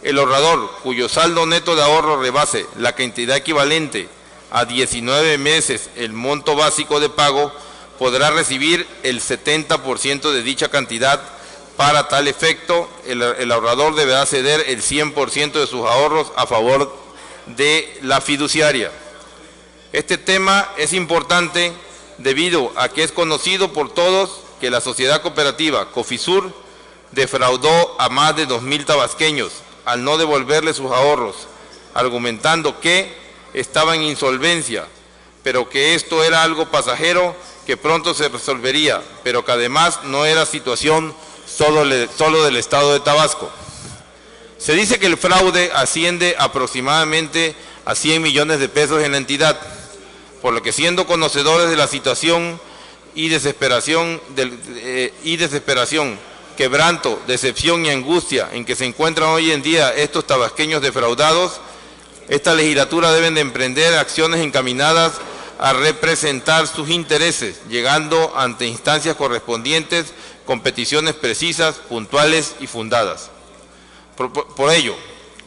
El ahorrador cuyo saldo neto de ahorro rebase la cantidad equivalente a 19 meses el monto básico de pago, podrá recibir el 70% de dicha cantidad. Para tal efecto, el ahorrador deberá ceder el 100% de sus ahorros a favor de la fiduciaria. Este tema es importante debido a que es conocido por todos que la sociedad cooperativa Cofisur defraudó a más de 2,000 tabasqueños al no devolverle sus ahorros, argumentando que estaba en insolvencia, pero que esto era algo pasajero que pronto se resolvería, pero que además no era situación solo del Estado de Tabasco. Se dice que el fraude asciende aproximadamente a 100 millones de pesos en la entidad, por lo que siendo conocedores de la situación y desesperación, quebranto, decepción y angustia en que se encuentran hoy en día estos tabasqueños defraudados, esta legislatura deben de emprender acciones encaminadas a representar sus intereses, llegando ante instancias correspondientes con peticiones precisas, puntuales y fundadas. Por ello,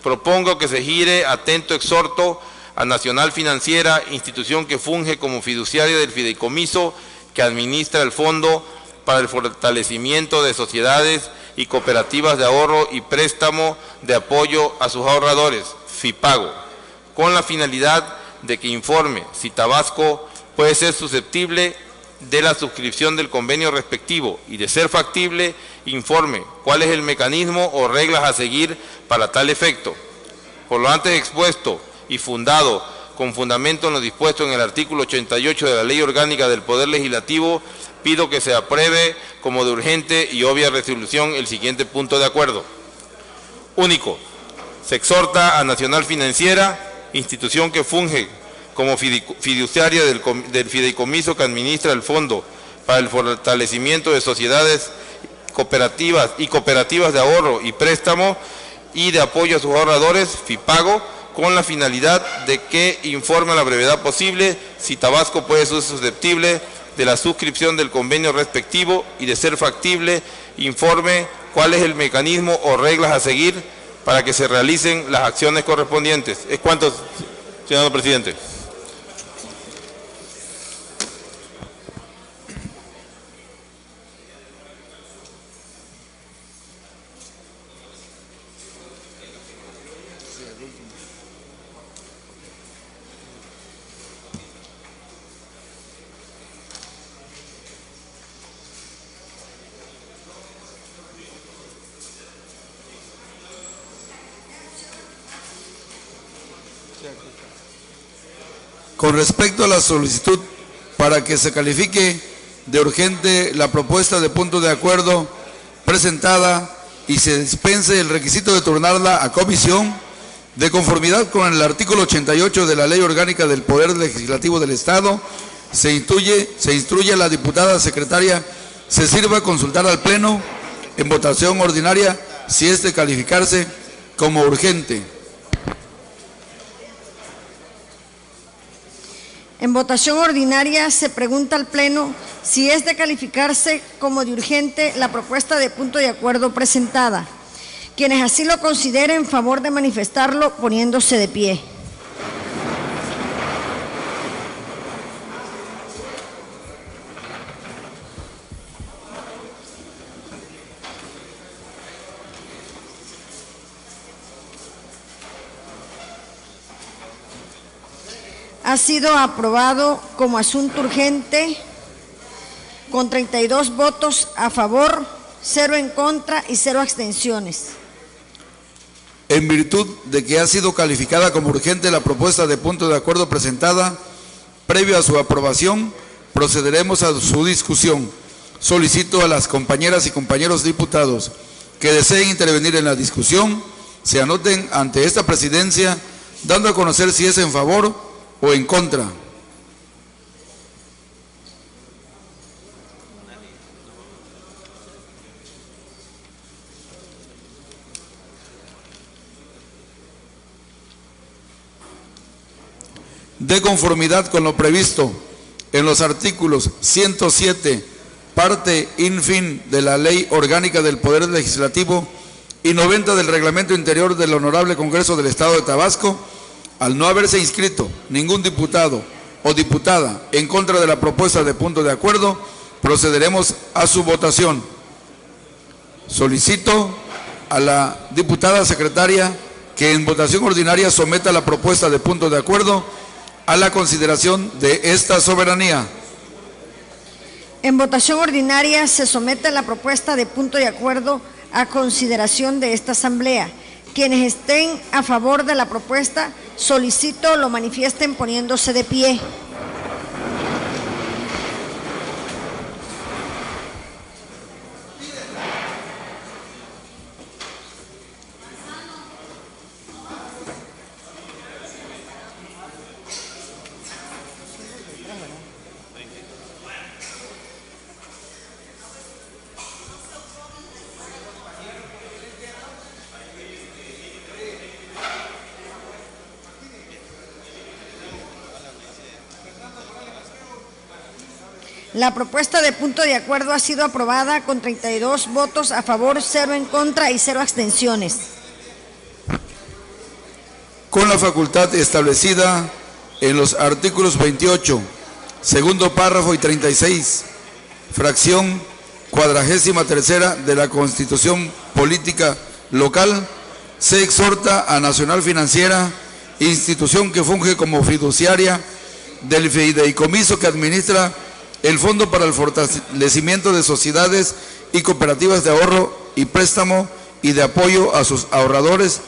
propongo que se gire atento exhorto a Nacional Financiera, institución que funge como fiduciaria del fideicomiso que administra el Fondo para el Fortalecimiento de Sociedades y Cooperativas de Ahorro y Préstamo de Apoyo a sus Ahorradores, FIPAGO, con la finalidad de que informe si Tabasco puede ser susceptible de la suscripción del convenio respectivo y, de ser factible, informe cuál es el mecanismo o reglas a seguir para tal efecto. Por lo antes expuesto y fundado con fundamento en lo dispuesto en el artículo 88 de la Ley Orgánica del Poder Legislativo, pido que se apruebe como de urgente y obvia resolución el siguiente punto de acuerdo. Único, se exhorta a Nacional Financiera, institución que funge como fiduciaria del fideicomiso que administra el Fondo para el Fortalecimiento de Sociedades y Cooperativas de Ahorro y Préstamo y de Apoyo a sus Ahorradores, FIPAGO, con la finalidad de que informe a la brevedad posible si Tabasco puede ser susceptible de la suscripción del convenio respectivo y, de ser factible, informe cuál es el mecanismo o reglas a seguir para que se realicen las acciones correspondientes. ¿Es cuánto, señor presidente? Con respecto a la solicitud para que se califique de urgente la propuesta de punto de acuerdo presentada y se dispense el requisito de turnarla a comisión, de conformidad con el artículo 88 de la Ley Orgánica del Poder Legislativo del Estado, se instruye a la diputada secretaria se sirva a consultar al Pleno en votación ordinaria si es de calificarse como urgente. En votación ordinaria se pregunta al Pleno si es de calificarse como de urgente la propuesta de punto de acuerdo presentada. Quienes así lo consideren, favor de manifestarlo poniéndose de pie. Ha sido aprobado como asunto urgente con 32 votos a favor, 0 en contra y 0 abstenciones. En virtud de que ha sido calificada como urgente la propuesta de punto de acuerdo presentada, previo a su aprobación, procederemos a su discusión. Solicito a las compañeras y compañeros diputados que deseen intervenir en la discusión, se anoten ante esta presidencia, dando a conocer si es en favor o en contra. De conformidad con lo previsto en los artículos 107, parte infin de la Ley Orgánica del Poder Legislativo y 90 del Reglamento Interior del Honorable Congreso del Estado de Tabasco, al no haberse inscrito ningún diputado o diputada en contra de la propuesta de punto de acuerdo, procederemos a su votación. Solicito a la diputada secretaria que en votación ordinaria someta la propuesta de punto de acuerdo a la consideración de esta soberanía. En votación ordinaria se somete la propuesta de punto de acuerdo a consideración de esta Asamblea. Quienes estén a favor de la propuesta, solicito lo manifiesten poniéndose de pie. La propuesta de punto de acuerdo ha sido aprobada con 32 votos a favor, 0 en contra y 0 abstenciones. Con la facultad establecida en los artículos 28, segundo párrafo y 36, fracción 43ª de la Constitución Política Local, se exhorta a Nacional Financiera, institución que funge como fiduciaria del fideicomiso que administra el Fondo para el Fortalecimiento de Sociedades y Cooperativas de Ahorro y Préstamo y de Apoyo a sus Ahorradores,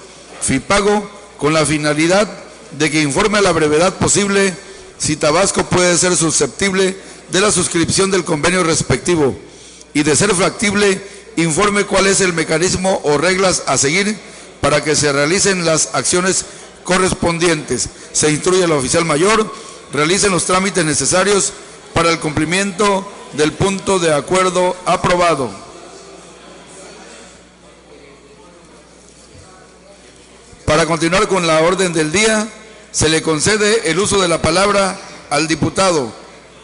FIPAGO, con la finalidad de que informe a la brevedad posible si Tabasco puede ser susceptible de la suscripción del convenio respectivo y, de ser factible, informe cuál es el mecanismo o reglas a seguir para que se realicen las acciones correspondientes. Se instruye al oficial mayor, realicen los trámites necesarios para el cumplimiento del punto de acuerdo aprobado. Para continuar con la orden del día, se le concede el uso de la palabra al diputado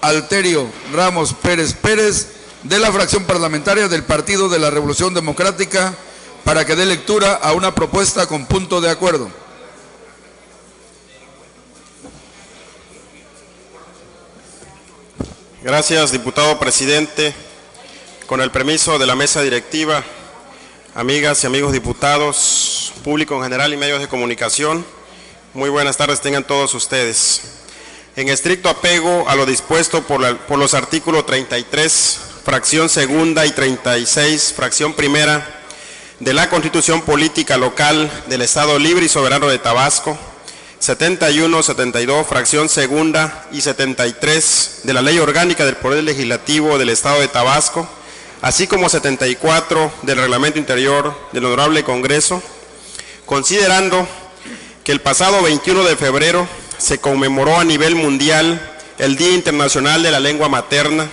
Alterio Ramos Pérez Pérez, de la fracción parlamentaria del Partido de la Revolución Democrática, para que dé lectura a una propuesta con punto de acuerdo. Gracias, diputado presidente. Con el permiso de la mesa directiva, amigas y amigos diputados, público en general y medios de comunicación, muy buenas tardes tengan todos ustedes. En estricto apego a lo dispuesto por los artículos 33, fracción segunda y 36, fracción primera de la Constitución Política Local del Estado Libre y Soberano de Tabasco, 71, 72, fracción segunda y 73 de la Ley Orgánica del Poder Legislativo del Estado de Tabasco, así como 74 del Reglamento Interior del Honorable Congreso, considerando que el pasado 21 de febrero se conmemoró a nivel mundial el Día Internacional de la Lengua Materna.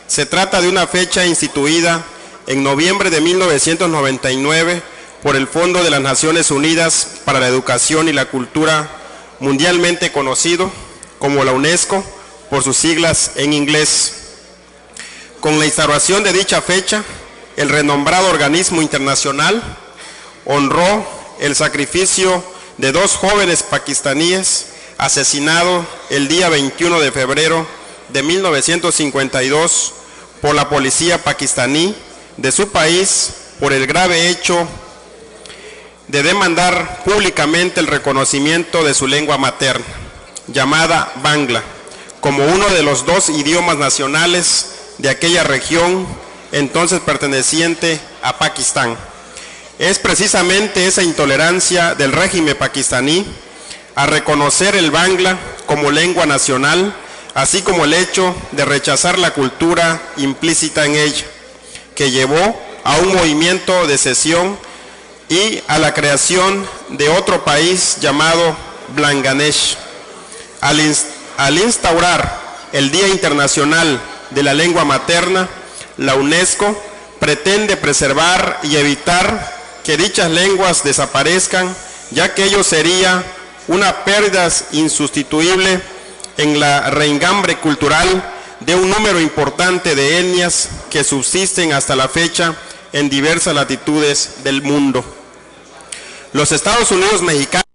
Se trata de una fecha instituida en noviembre de 1999 por el Fondo de las Naciones Unidas para la Educación y la Cultura, mundialmente conocido como la UNESCO, por sus siglas en inglés. Con la instauración de dicha fecha, el renombrado organismo internacional honró el sacrificio de 2 jóvenes pakistaníes asesinados el día 21 de febrero de 1952 por la policía pakistaní de su país por el grave hecho de demandar públicamente el reconocimiento de su lengua materna, llamada Bangla, como uno de los 2 idiomas nacionales de aquella región, entonces perteneciente a Pakistán. Es precisamente esa intolerancia del régimen pakistaní a reconocer el Bangla como lengua nacional, así como el hecho de rechazar la cultura implícita en ella, que llevó a un movimiento de secesión y a la creación de otro país llamado Bangladesh. Al instaurar el Día Internacional de la Lengua Materna, la UNESCO pretende preservar y evitar que dichas lenguas desaparezcan, ya que ello sería una pérdida insustituible en la reingambre cultural de un número importante de etnias que subsisten hasta la fecha en diversas latitudes del mundo. Los Estados Unidos mexicanos,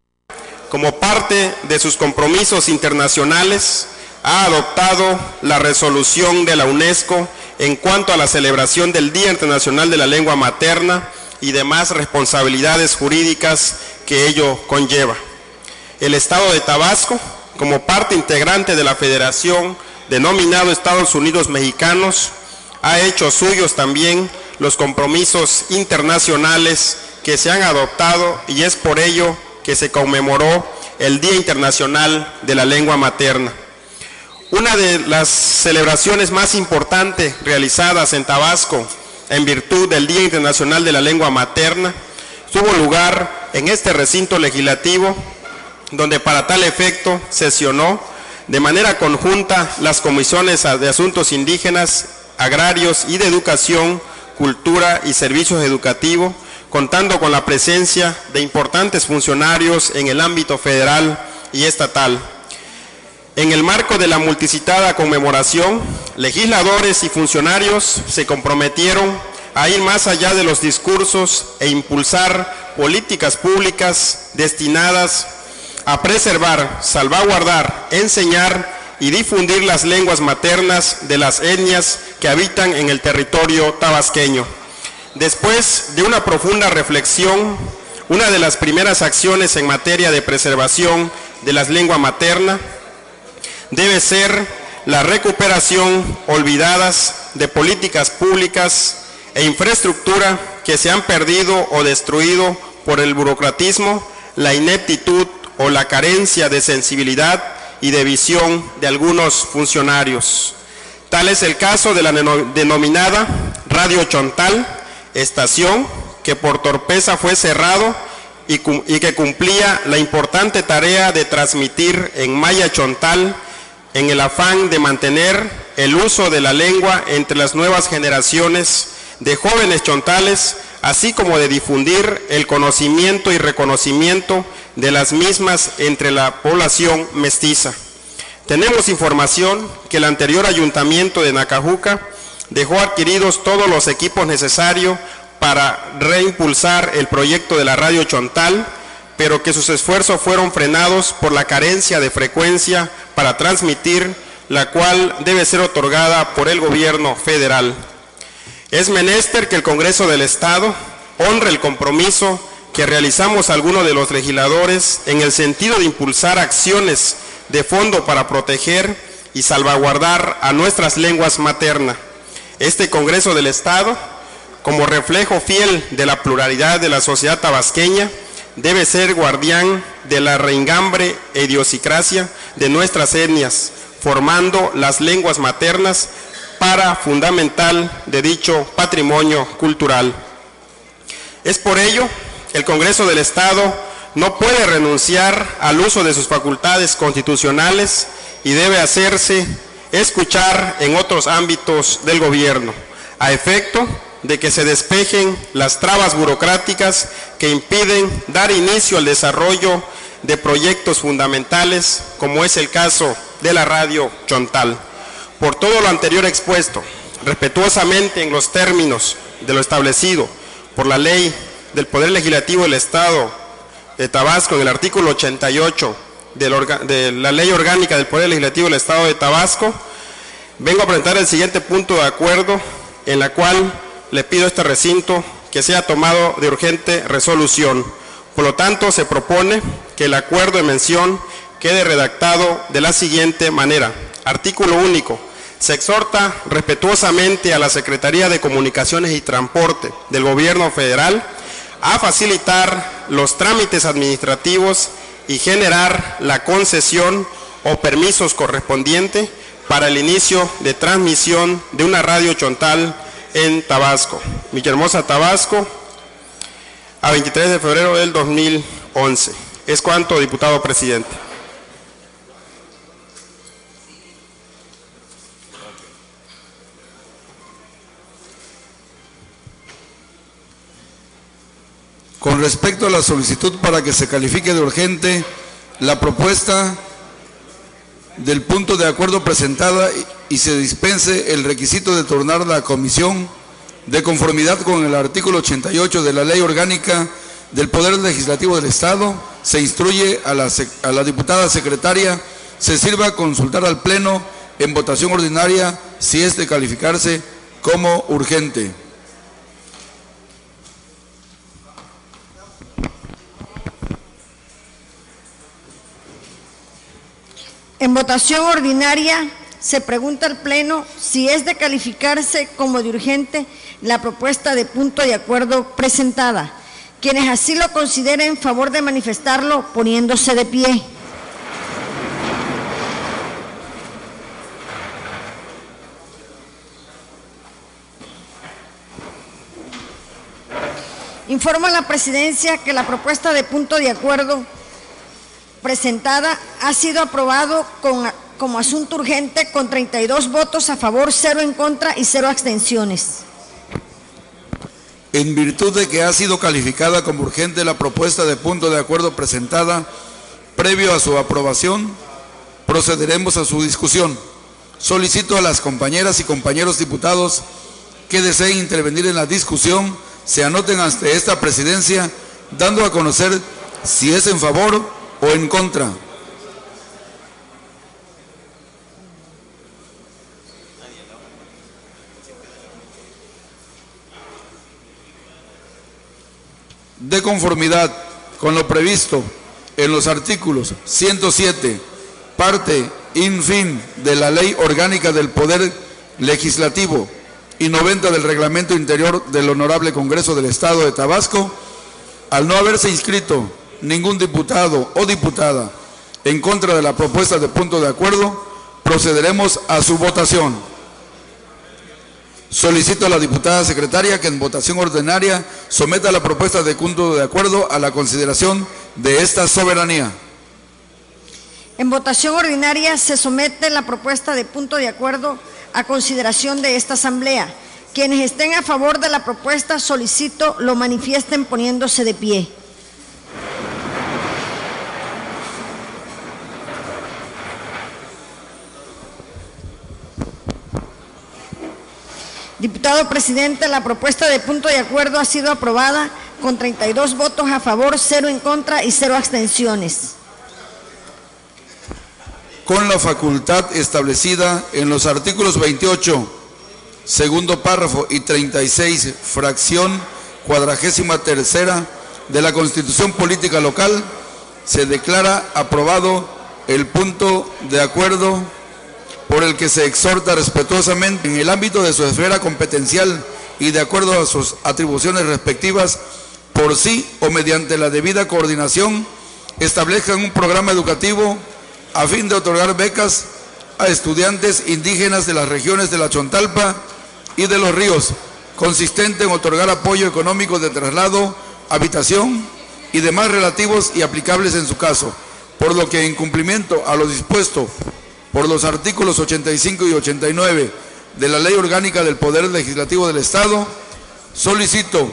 como parte de sus compromisos internacionales, ha adoptado la resolución de la UNESCO en cuanto a la celebración del Día Internacional de la Lengua Materna y demás responsabilidades jurídicas que ello conlleva. El Estado de Tabasco, como parte integrante de la federación denominado Estados Unidos Mexicanos, ha hecho suyos también los compromisos internacionales que se han adoptado, y es por ello que se conmemoró el Día Internacional de la Lengua Materna. Una de las celebraciones más importantes realizadas en Tabasco en virtud del Día Internacional de la Lengua Materna tuvo lugar en este recinto legislativo, donde para tal efecto sesionó de manera conjunta las comisiones de Asuntos Indígenas, Agrarios y de Educación, Cultura y Servicios Educativos, contando con la presencia de importantes funcionarios en el ámbito federal y estatal. En el marco de la multicitada conmemoración, legisladores y funcionarios se comprometieron a ir más allá de los discursos e impulsar políticas públicas destinadas a preservar, salvaguardar, enseñar y difundir las lenguas maternas de las etnias que habitan en el territorio tabasqueño. Después de una profunda reflexión, una de las primeras acciones en materia de preservación de la lengua materna debe ser la recuperación olvidadas de políticas públicas e infraestructura que se han perdido o destruido por el burocratismo, la ineptitud o la carencia de sensibilidad y de visión de algunos funcionarios. Tal es el caso de la denominada Radio Chontal, estación que por torpeza fue cerrado y que cumplía la importante tarea de transmitir en maya chontal en el afán de mantener el uso de la lengua entre las nuevas generaciones de jóvenes chontales, así como de difundir el conocimiento y reconocimiento de las mismas entre la población mestiza. Tenemos información que el anterior ayuntamiento de Nacajuca dejó adquiridos todos los equipos necesarios para reimpulsar el proyecto de la Radio Chontal, pero que sus esfuerzos fueron frenados por la carencia de frecuencia para transmitir, la cual debe ser otorgada por el gobierno federal. Es menester que el Congreso del Estado honre el compromiso que realizamos algunos de los legisladores en el sentido de impulsar acciones de fondo para proteger y salvaguardar a nuestras lenguas maternas. Este Congreso del Estado, como reflejo fiel de la pluralidad de la sociedad tabasqueña, debe ser guardián de la reingambre e idiosincrasia de nuestras etnias, formando las lenguas maternas para fundamental de dicho patrimonio cultural. Es por ello que el Congreso del Estado no puede renunciar al uso de sus facultades constitucionales y debe hacerse escuchar en otros ámbitos del gobierno, a efecto de que se despejen las trabas burocráticas que impiden dar inicio al desarrollo de proyectos fundamentales, como es el caso de la Radio Chontal. Por todo lo anterior expuesto, respetuosamente en los términos de lo establecido por la Ley del Poder Legislativo del Estado de Tabasco, en el artículo 88 de la Ley Orgánica del Poder Legislativo del Estado de Tabasco, vengo a presentar el siguiente punto de acuerdo, en la cual le pido a este recinto que sea tomado de urgente resolución. Por lo tanto, se propone que el acuerdo de mención quede redactado de la siguiente manera. Artículo único. Se exhorta respetuosamente a la Secretaría de Comunicaciones y Transporte del Gobierno Federal a facilitar los trámites administrativos y generar la concesión o permisos correspondientes para el inicio de transmisión de una radio chontal en Tabasco, Villahermosa, Tabasco, a 23 de febrero del 2011. Es cuanto, diputado presidente. Con respecto a la solicitud para que se califique de urgente la propuesta del punto de acuerdo presentada y se dispense el requisito de tornar la comisión de conformidad con el artículo 88 de la Ley Orgánica del Poder Legislativo del Estado, se instruye a la diputada secretaria se sirva a consultar al Pleno en votación ordinaria si es de calificarse como urgente. En votación ordinaria se pregunta al Pleno si es de calificarse como de urgente la propuesta de punto de acuerdo presentada. Quienes así lo consideren, favor de manifestarlo poniéndose de pie. Informo a la Presidencia que la propuesta de punto de acuerdo presentada ha sido aprobado como asunto urgente con 32 votos a favor, 0 en contra y 0 abstenciones. En virtud de que ha sido calificada como urgente la propuesta de punto de acuerdo presentada, previo a su aprobación, procederemos a su discusión. Solicito a las compañeras y compañeros diputados que deseen intervenir en la discusión se anoten ante esta presidencia, dando a conocer si es en favor o en contra. De conformidad con lo previsto en los artículos 107, parte infin de la Ley Orgánica del Poder Legislativo y 90 del Reglamento Interior del Honorable Congreso del Estado de Tabasco, al no haberse inscrito ningún diputado o diputada en contra de la propuesta de punto de acuerdo, procederemos a su votación. Solicito a la diputada secretaria que en votación ordinaria someta la propuesta de punto de acuerdo a la consideración de esta soberanía. En votación ordinaria se somete la propuesta de punto de acuerdo a consideración de esta Asamblea. Quienes estén a favor de la propuesta, solicito lo manifiesten poniéndose de pie. Diputado presidente, la propuesta de punto de acuerdo ha sido aprobada con 32 votos a favor, 0 en contra y 0 abstenciones. Con la facultad establecida en los artículos 28, segundo párrafo y 36, fracción 43ª de la Constitución Política Local, se declara aprobado el punto de acuerdo por el que se exhorta respetuosamente en el ámbito de su esfera competencial y de acuerdo a sus atribuciones respectivas, por sí o mediante la debida coordinación, establezcan un programa educativo a fin de otorgar becas a estudiantes indígenas de las regiones de la Chontalpa y de los Ríos, consistente en otorgar apoyo económico de traslado, habitación y demás relativos y aplicables en su caso, por lo que en cumplimiento a lo dispuesto por los artículos 85 y 89 de la Ley Orgánica del Poder Legislativo del Estado, solicito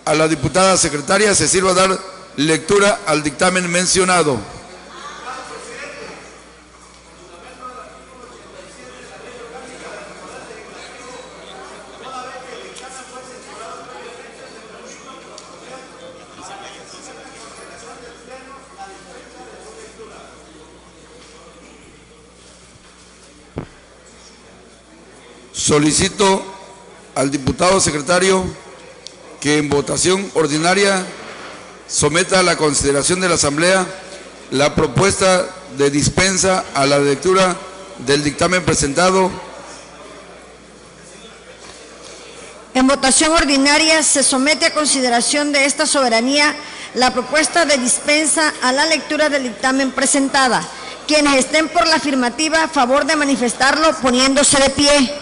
a la diputada secretaria se sirva a dar lectura al dictamen mencionado. Solicito al diputado secretario que en votación ordinaria someta a la consideración de la Asamblea la propuesta de dispensa a la lectura del dictamen presentado. En votación ordinaria se somete a consideración de esta soberanía la propuesta de dispensa a la lectura del dictamen presentada. Quienes estén por la afirmativa, a favor de manifestarlo poniéndose de pie.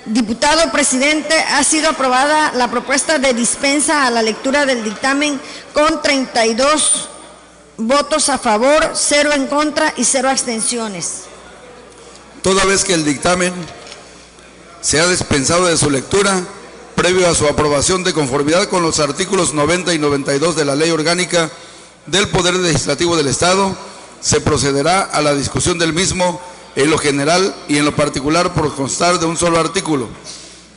Diputado presidente, ha sido aprobada la propuesta de dispensa a la lectura del dictamen con 32 votos a favor, 0 en contra y 0 abstenciones. Toda vez que el dictamen se ha dispensado de su lectura, previo a su aprobación de conformidad con los artículos 90 y 92 de la Ley Orgánica del Poder Legislativo del Estado, se procederá a la discusión del mismo en lo general y en lo particular por constar de un solo artículo.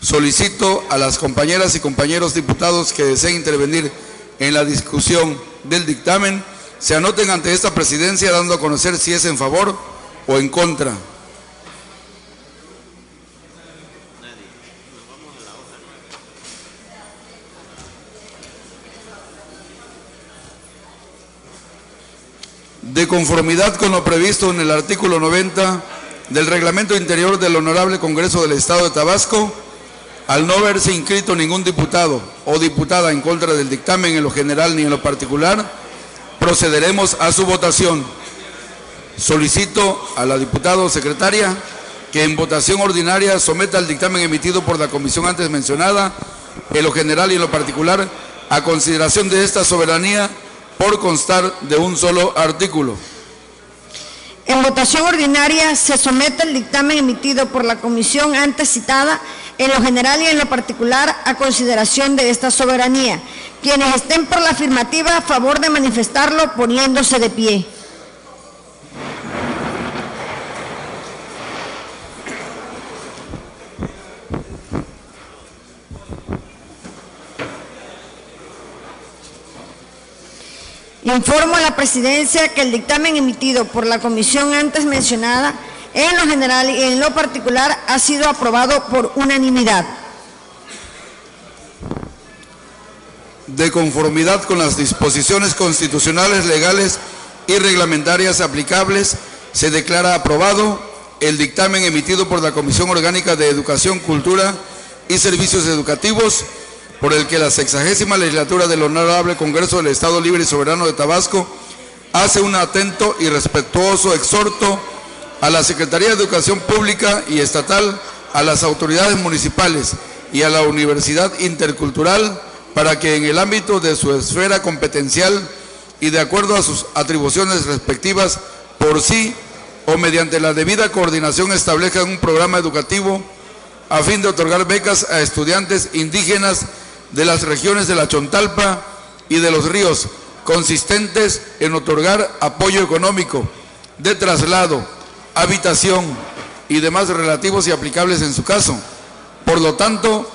Solicito a las compañeras y compañeros diputados que deseen intervenir en la discusión del dictamen se anoten ante esta presidencia dando a conocer si es en favor o en contra. De conformidad con lo previsto en el artículo 90 del Reglamento Interior del Honorable Congreso del Estado de Tabasco, al no haberse inscrito ningún diputado o diputada en contra del dictamen en lo general ni en lo particular, procederemos a su votación. Solicito a la diputada secretaria que en votación ordinaria someta el dictamen emitido por la comisión antes mencionada, en lo general y en lo particular, a consideración de esta soberanía por constar de un solo artículo. En votación ordinaria se somete el dictamen emitido por la comisión antes citada, en lo general y en lo particular, a consideración de esta soberanía. Quienes estén por la afirmativa, a favor de manifestarlo poniéndose de pie. Informo a la Presidencia que el dictamen emitido por la comisión antes mencionada, en lo general y en lo particular, ha sido aprobado por unanimidad. De conformidad con las disposiciones constitucionales, legales y reglamentarias aplicables, se declara aprobado el dictamen emitido por la Comisión Orgánica de Educación, Cultura y Servicios Educativos, por el que la 60ª legislatura del Honorable Congreso del Estado Libre y Soberano de Tabasco hace un atento y respetuoso exhorto a la Secretaría de Educación Pública y Estatal, a las autoridades municipales y a la Universidad Intercultural para que en el ámbito de su esfera competencial y de acuerdo a sus atribuciones respectivas, por sí o mediante la debida coordinación establezcan un programa educativo a fin de otorgar becas a estudiantes indígenas de las regiones de la Chontalpa y de los Ríos, consistentes en otorgar apoyo económico, de traslado, habitación y demás relativos y aplicables en su caso. Por lo tanto,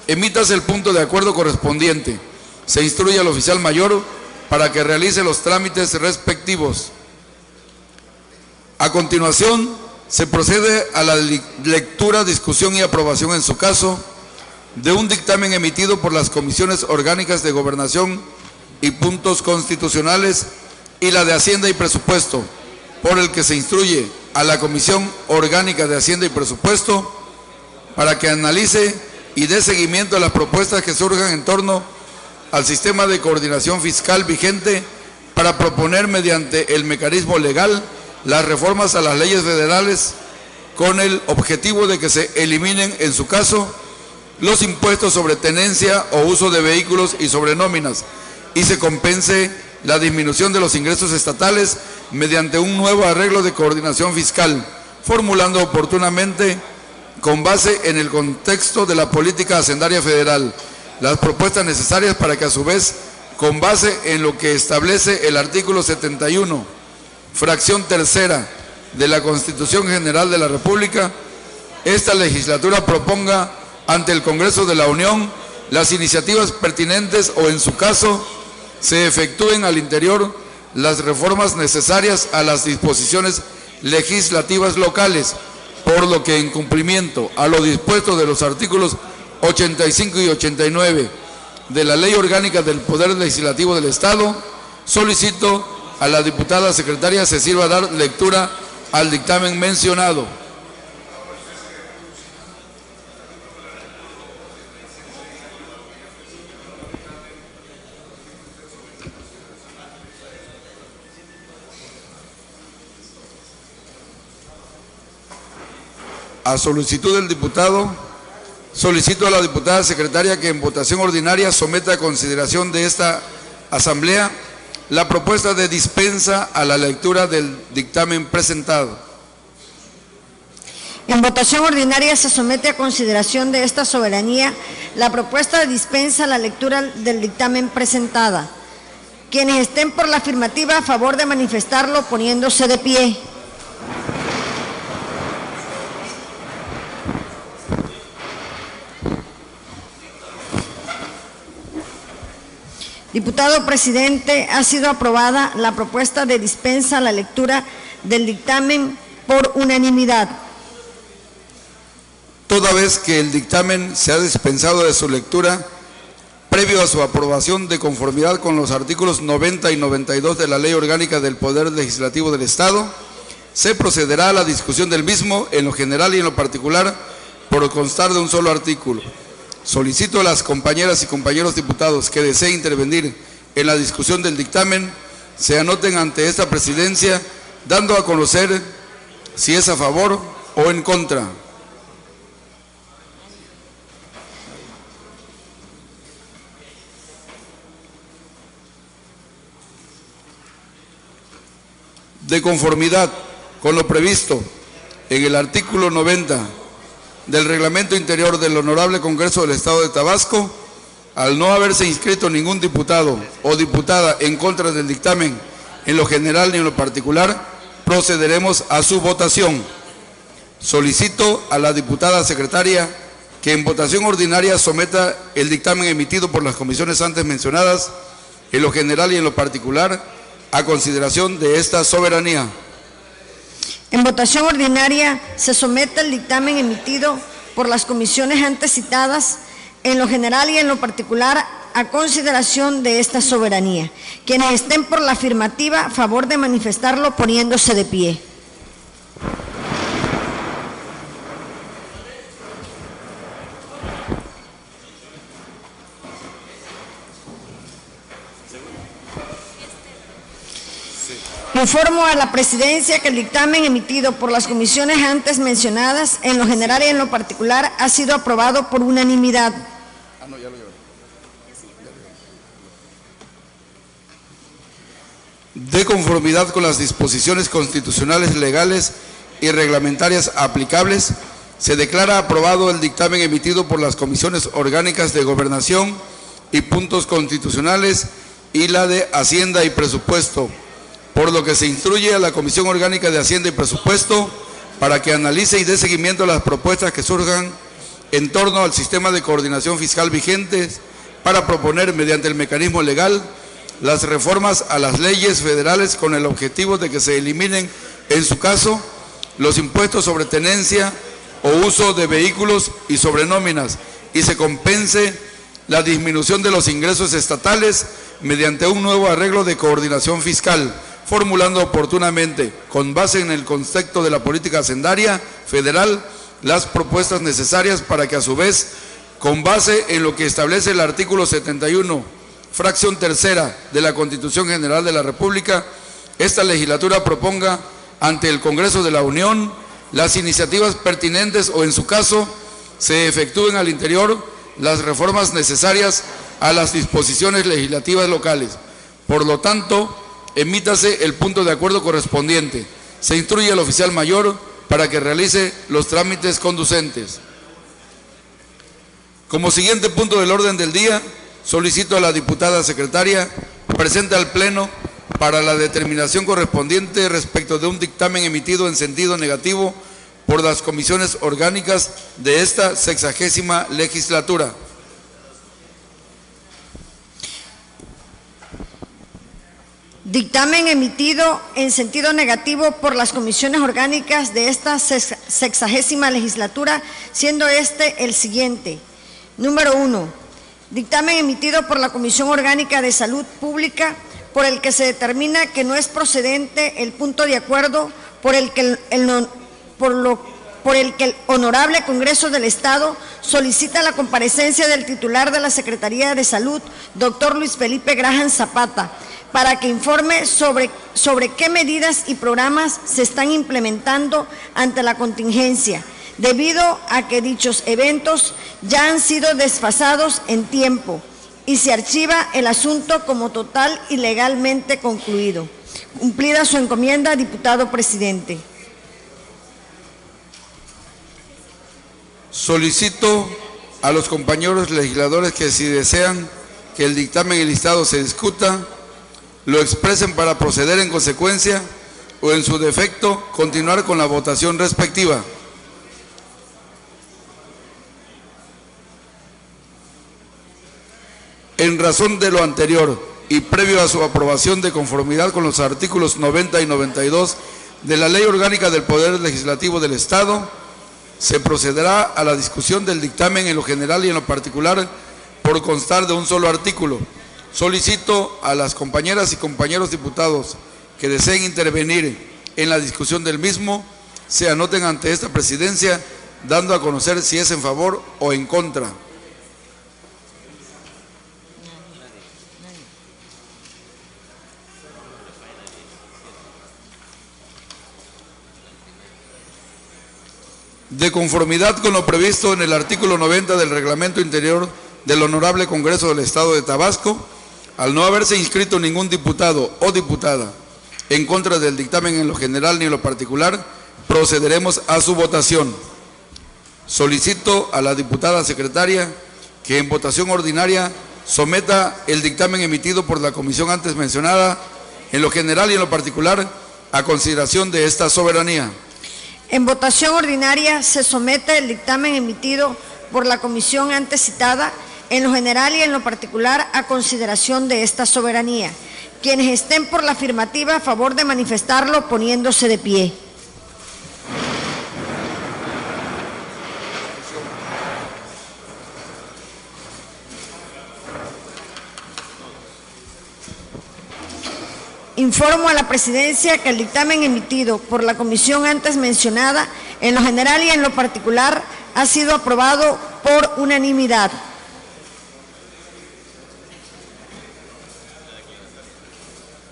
emítase el punto de acuerdo correspondiente. Se instruye al oficial mayor para que realice los trámites respectivos. A continuación, se procede a la lectura, discusión y aprobación en su caso de un dictamen emitido por las comisiones orgánicas de Gobernación y Puntos Constitucionales y la de Hacienda y Presupuesto, por el que se instruye a la Comisión Orgánica de Hacienda y Presupuesto para que analice y dé seguimiento a las propuestas que surjan en torno al sistema de coordinación fiscal vigente para proponer mediante el mecanismo legal las reformas a las leyes federales con el objetivo de que se eliminen en su caso los impuestos sobre tenencia o uso de vehículos y sobre nóminas y se compense la disminución de los ingresos estatales mediante un nuevo arreglo de coordinación fiscal, formulando oportunamente, con base en el contexto de la política hacendaria federal, las propuestas necesarias para que a su vez, con base en lo que establece el artículo 71, fracción tercera de la Constitución General de la República, esta legislatura proponga ante el Congreso de la Unión las iniciativas pertinentes o en su caso se efectúen al interior las reformas necesarias a las disposiciones legislativas locales, por lo que en cumplimiento a lo dispuesto de los artículos 85 y 89 de la Ley Orgánica del Poder Legislativo del Estado, solicito a la diputada secretaria se sirva a dar lectura al dictamen mencionado. A solicitud del diputado, solicito a la diputada secretaria que en votación ordinaria someta a consideración de esta asamblea la propuesta de dispensa a la lectura del dictamen presentado. En votación ordinaria se somete a consideración de esta soberanía la propuesta de dispensa a la lectura del dictamen presentada. Quienes estén por la afirmativa, a favor de manifestarlo poniéndose de pie. Diputado presidente, ha sido aprobada la propuesta de dispensa a la lectura del dictamen por unanimidad. Toda vez que el dictamen se ha dispensado de su lectura, previo a su aprobación de conformidad con los artículos 90 y 92 de la Ley Orgánica del Poder Legislativo del Estado, se procederá a la discusión del mismo en lo general y en lo particular por constar de un solo artículo. Solicito a las compañeras y compañeros diputados que deseen intervenir en la discusión del dictamen se anoten ante esta presidencia, dando a conocer si es a favor o en contra. De conformidad con lo previsto en el artículo 90 del Reglamento Interior del Honorable Congreso del Estado de Tabasco, al no haberse inscrito ningún diputado o diputada en contra del dictamen en lo general ni en lo particular, procederemos a su votación. Solicito a la diputada secretaria que en votación ordinaria someta el dictamen emitido por las comisiones antes mencionadas, en lo general y en lo particular, a consideración de esta soberanía. En votación ordinaria se somete el dictamen emitido por las comisiones antes citadas, en lo general y en lo particular, a consideración de esta soberanía. Quienes estén por la afirmativa, a favor de manifestarlo poniéndose de pie. Informo a la Presidencia que el dictamen emitido por las comisiones antes mencionadas, en lo general y en lo particular, ha sido aprobado por unanimidad. De conformidad con las disposiciones constitucionales, legales y reglamentarias aplicables, se declara aprobado el dictamen emitido por las comisiones orgánicas de Gobernación y Puntos Constitucionales y la de Hacienda y Presupuesto, por lo que se instruye a la Comisión Orgánica de Hacienda y Presupuesto para que analice y dé seguimiento a las propuestas que surjan en torno al sistema de coordinación fiscal vigentes para proponer mediante el mecanismo legal las reformas a las leyes federales con el objetivo de que se eliminen, en su caso, los impuestos sobre tenencia o uso de vehículos y sobre nóminas y se compense la disminución de los ingresos estatales mediante un nuevo arreglo de coordinación fiscal, formulando oportunamente, con base en el concepto de la política hacendaria federal, las propuestas necesarias para que a su vez, con base en lo que establece el artículo 71, fracción tercera de la Constitución General de la República, esta legislatura proponga ante el Congreso de la Unión las iniciativas pertinentes o, en su caso, se efectúen al interior las reformas necesarias a las disposiciones legislativas locales. Por lo tanto, emítase el punto de acuerdo correspondiente. Se instruye al oficial mayor para que realice los trámites conducentes. Como siguiente punto del orden del día, solicito a la diputada secretaria presente al Pleno para la determinación correspondiente respecto de un dictamen emitido en sentido negativo por las comisiones orgánicas de esta 60ª legislatura. Dictamen emitido en sentido negativo por las comisiones orgánicas de esta 60ª legislatura, siendo este el siguiente. Número 1. Dictamen emitido por la Comisión Orgánica de Salud Pública, por el que se determina que no es procedente el punto de acuerdo por el que el Honorable Congreso del Estado solicita la comparecencia del titular de la Secretaría de Salud, doctor Luis Felipe Graham Zapata, para que informe sobre qué medidas y programas se están implementando ante la contingencia, debido a que dichos eventos ya han sido desfasados en tiempo y se archiva el asunto como total y legalmente concluido. Cumplida su encomienda, diputado presidente. Solicito a los compañeros legisladores que, si desean que el dictamen enlistado se discuta, lo expresen para proceder en consecuencia o, en su defecto, continuar con la votación respectiva. En razón de lo anterior y previo a su aprobación de conformidad con los artículos 90 y 92 de la Ley Orgánica del Poder Legislativo del Estado, se procederá a la discusión del dictamen en lo general y en lo particular por constar de un solo artículo. Solicito a las compañeras y compañeros diputados que deseen intervenir en la discusión del mismo, se anoten ante esta presidencia, dando a conocer si es en favor o en contra. De conformidad con lo previsto en el artículo 90 del Reglamento Interior del Honorable Congreso del Estado de Tabasco, al no haberse inscrito ningún diputado o diputada en contra del dictamen en lo general ni en lo particular, procederemos a su votación. Solicito a la diputada secretaria que en votación ordinaria someta el dictamen emitido por la comisión antes mencionada, en lo general y en lo particular, a consideración de esta soberanía. En votación ordinaria se somete el dictamen emitido por la comisión antes citada, en lo general y en lo particular, a consideración de esta soberanía. Quienes estén por la afirmativa, a favor de manifestarlo poniéndose de pie. Informo a la Presidencia que el dictamen emitido por la comisión antes mencionada, en lo general y en lo particular, ha sido aprobado por unanimidad.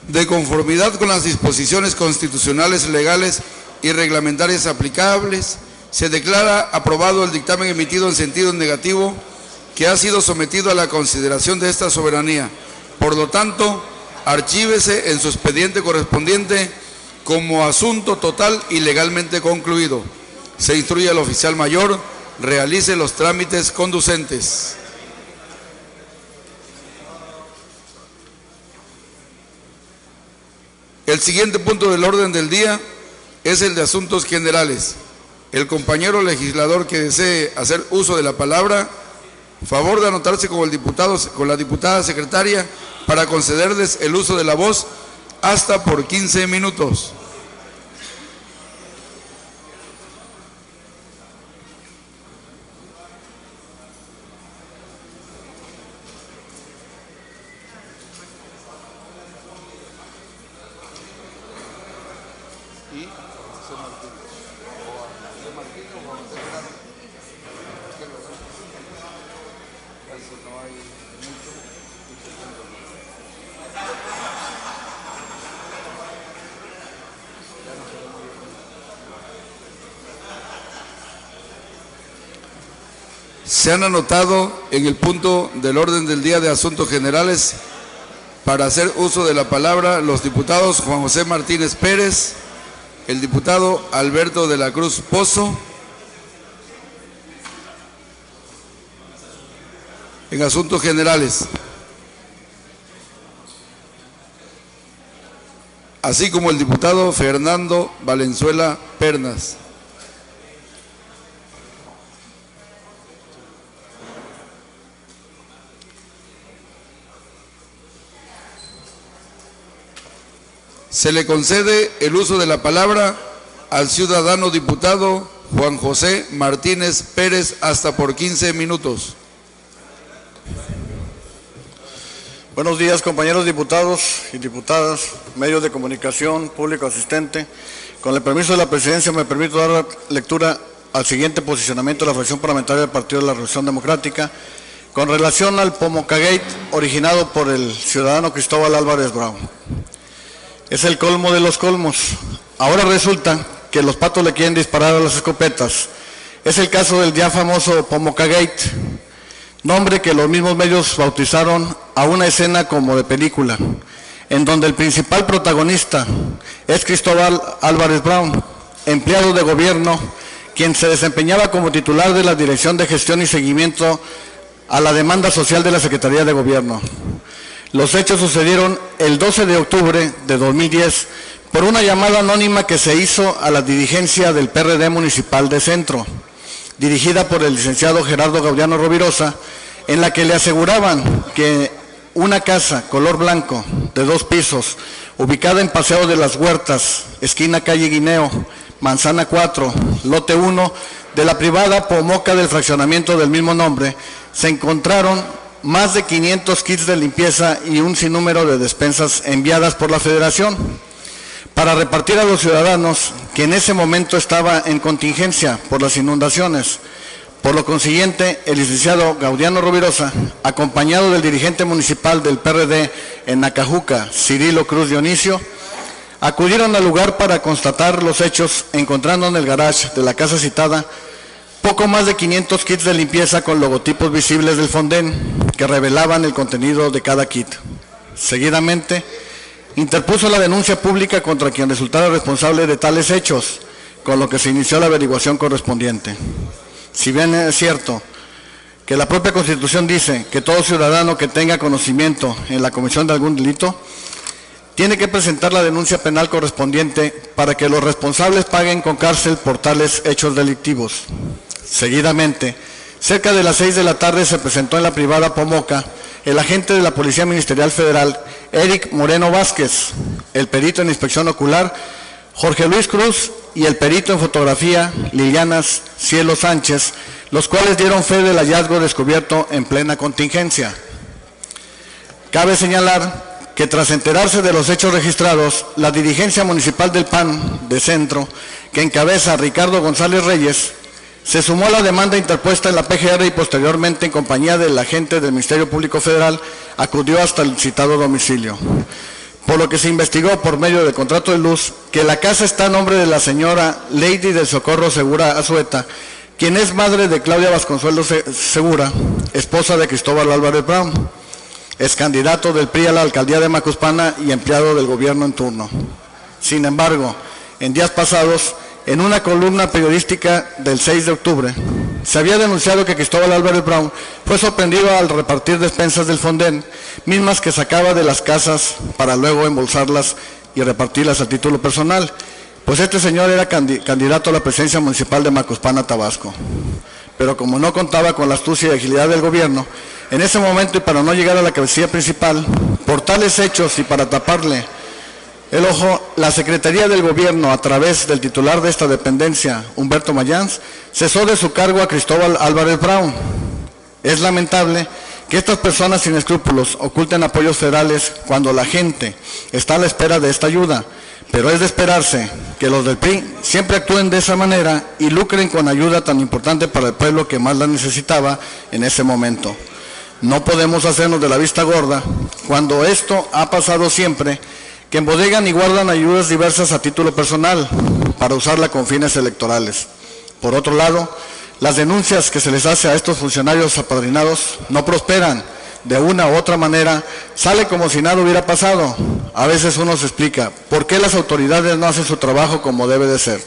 De conformidad con las disposiciones constitucionales, legales y reglamentarias aplicables, se declara aprobado el dictamen emitido en sentido negativo que ha sido sometido a la consideración de esta soberanía. Por lo tanto, archívese en su expediente correspondiente como asunto total y legalmente concluido. Se instruye al oficial mayor, realice los trámites conducentes. El siguiente punto del orden del día es el de asuntos generales. El compañero legislador que desee hacer uso de la palabra, favor de anotarse con la diputada secretaria para concederles el uso de la voz hasta por 15 minutos. Se han anotado en el punto del orden del día de asuntos generales para hacer uso de la palabra los diputados Juan José Martínez Pérez, el diputado Alberto de la Cruz Pozo. En asuntos generales, así como el diputado Fernando Valenzuela Pernas. Se le concede el uso de la palabra al ciudadano diputado Juan José Martínez Pérez hasta por 15 minutos. Buenos días, compañeros diputados y diputadas, medios de comunicación, público asistente. Con el permiso de la Presidencia me permito dar lectura al siguiente posicionamiento de la fracción parlamentaria del Partido de la Revolución Democrática con relación al Pomocagate originado por el ciudadano Cristóbal Álvarez Brown. Es el colmo de los colmos. Ahora resulta que los patos le quieren disparar a las escopetas. Es el caso del ya famoso Pomocagate, nombre que los mismos medios bautizaron a una escena como de película, en donde el principal protagonista es Cristóbal Álvarez Brown, empleado de gobierno, quien se desempeñaba como titular de la Dirección de Gestión y Seguimiento a la Demanda Social de la Secretaría de Gobierno. Los hechos sucedieron el 12 de octubre de 2010 por una llamada anónima que se hizo a la dirigencia del PRD Municipal de Centro, dirigida por el licenciado Gerardo Gaudiano Rovirosa, en la que le aseguraban que una casa color blanco de 2 pisos, ubicada en Paseo de las Huertas, esquina calle Guineo, manzana 4, lote 1, de la privada Pomoca del fraccionamiento del mismo nombre, se encontraron más de 500 kits de limpieza y un sinnúmero de despensas enviadas por la Federación para repartir a los ciudadanos que en ese momento estaba en contingencia por las inundaciones. Por lo consiguiente, el licenciado Gaudiano Rovirosa, acompañado del dirigente municipal del PRD en Nacajuca, Cirilo Cruz Dionisio, acudieron al lugar para constatar los hechos, encontrando en el garage de la casa citada poco más de 500 kits de limpieza con logotipos visibles del Fonden que revelaban el contenido de cada kit. Seguidamente, interpuso la denuncia pública contra quien resultara responsable de tales hechos, con lo que se inició la averiguación correspondiente. Si bien es cierto que la propia Constitución dice que todo ciudadano que tenga conocimiento en la comisión de algún delito tiene que presentar la denuncia penal correspondiente para que los responsables paguen con cárcel por tales hechos delictivos. Seguidamente, cerca de las 6 de la tarde se presentó en la privada Pomoca el agente de la Policía Ministerial Federal, Eric Moreno Vázquez, el perito en inspección ocular, Jorge Luis Cruz, y el perito en fotografía, Liliana Cielo Sánchez, los cuales dieron fe del hallazgo descubierto en plena contingencia. Cabe señalar que tras enterarse de los hechos registrados, la dirigencia municipal del PAN de Centro, que encabeza Ricardo González Reyes, se sumó a la demanda interpuesta en la PGR y posteriormente en compañía del agente del Ministerio Público Federal acudió hasta el citado domicilio. Por lo que se investigó por medio del contrato de luz que la casa está a nombre de la señora Lady del Socorro Segura Azueta, quien es madre de Claudia Vasconcelos Segura, esposa de Cristóbal Álvarez Brown, ex candidato del PRI a la alcaldía de Macuspana y empleado del gobierno en turno. Sin embargo, en días pasados, en una columna periodística del 6 de octubre, se había denunciado que Cristóbal Álvarez Brown fue sorprendido al repartir despensas del Fonden, mismas que sacaba de las casas para luego embolsarlas y repartirlas a título personal, pues este señor era candidato a la presidencia municipal de Macuspana, Tabasco. Pero como no contaba con la astucia y agilidad del gobierno, en ese momento y para no llegar a la cabecilla principal, por tales hechos y para taparle el ojo, la Secretaría del Gobierno, a través del titular de esta dependencia, Humberto Mayans, cesó de su cargo a Cristóbal Álvarez Brown. Es lamentable que estas personas sin escrúpulos oculten apoyos federales cuando la gente está a la espera de esta ayuda, pero es de esperarse que los del PRI siempre actúen de esa manera y lucren con ayuda tan importante para el pueblo que más la necesitaba en ese momento. No podemos hacernos de la vista gorda cuando esto ha pasado siempre, que embodegan y guardan ayudas diversas a título personal para usarla con fines electorales. Por otro lado, las denuncias que se les hace a estos funcionarios apadrinados no prosperan. De una u otra manera, sale como si nada hubiera pasado. A veces uno se explica por qué las autoridades no hacen su trabajo como debe de ser.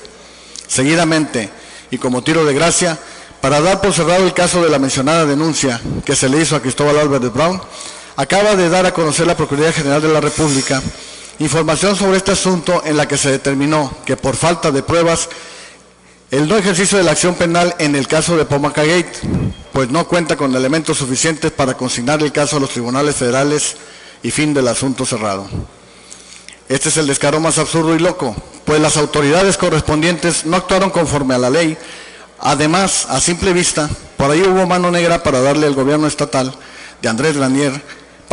Seguidamente, y como tiro de gracia, para dar por cerrado el caso de la mencionada denuncia que se le hizo a Cristóbal Álvarez Brown, acaba de dar a conocer la Procuraduría General de la República información sobre este asunto en la que se determinó que por falta de pruebas el no ejercicio de la acción penal en el caso de Pomoca Gate, pues no cuenta con elementos suficientes para consignar el caso a los tribunales federales y fin del asunto cerrado. Este es el descaro más absurdo y loco, pues las autoridades correspondientes no actuaron conforme a la ley. Además, a simple vista, por ahí hubo mano negra para darle al gobierno estatal de Andrés Granier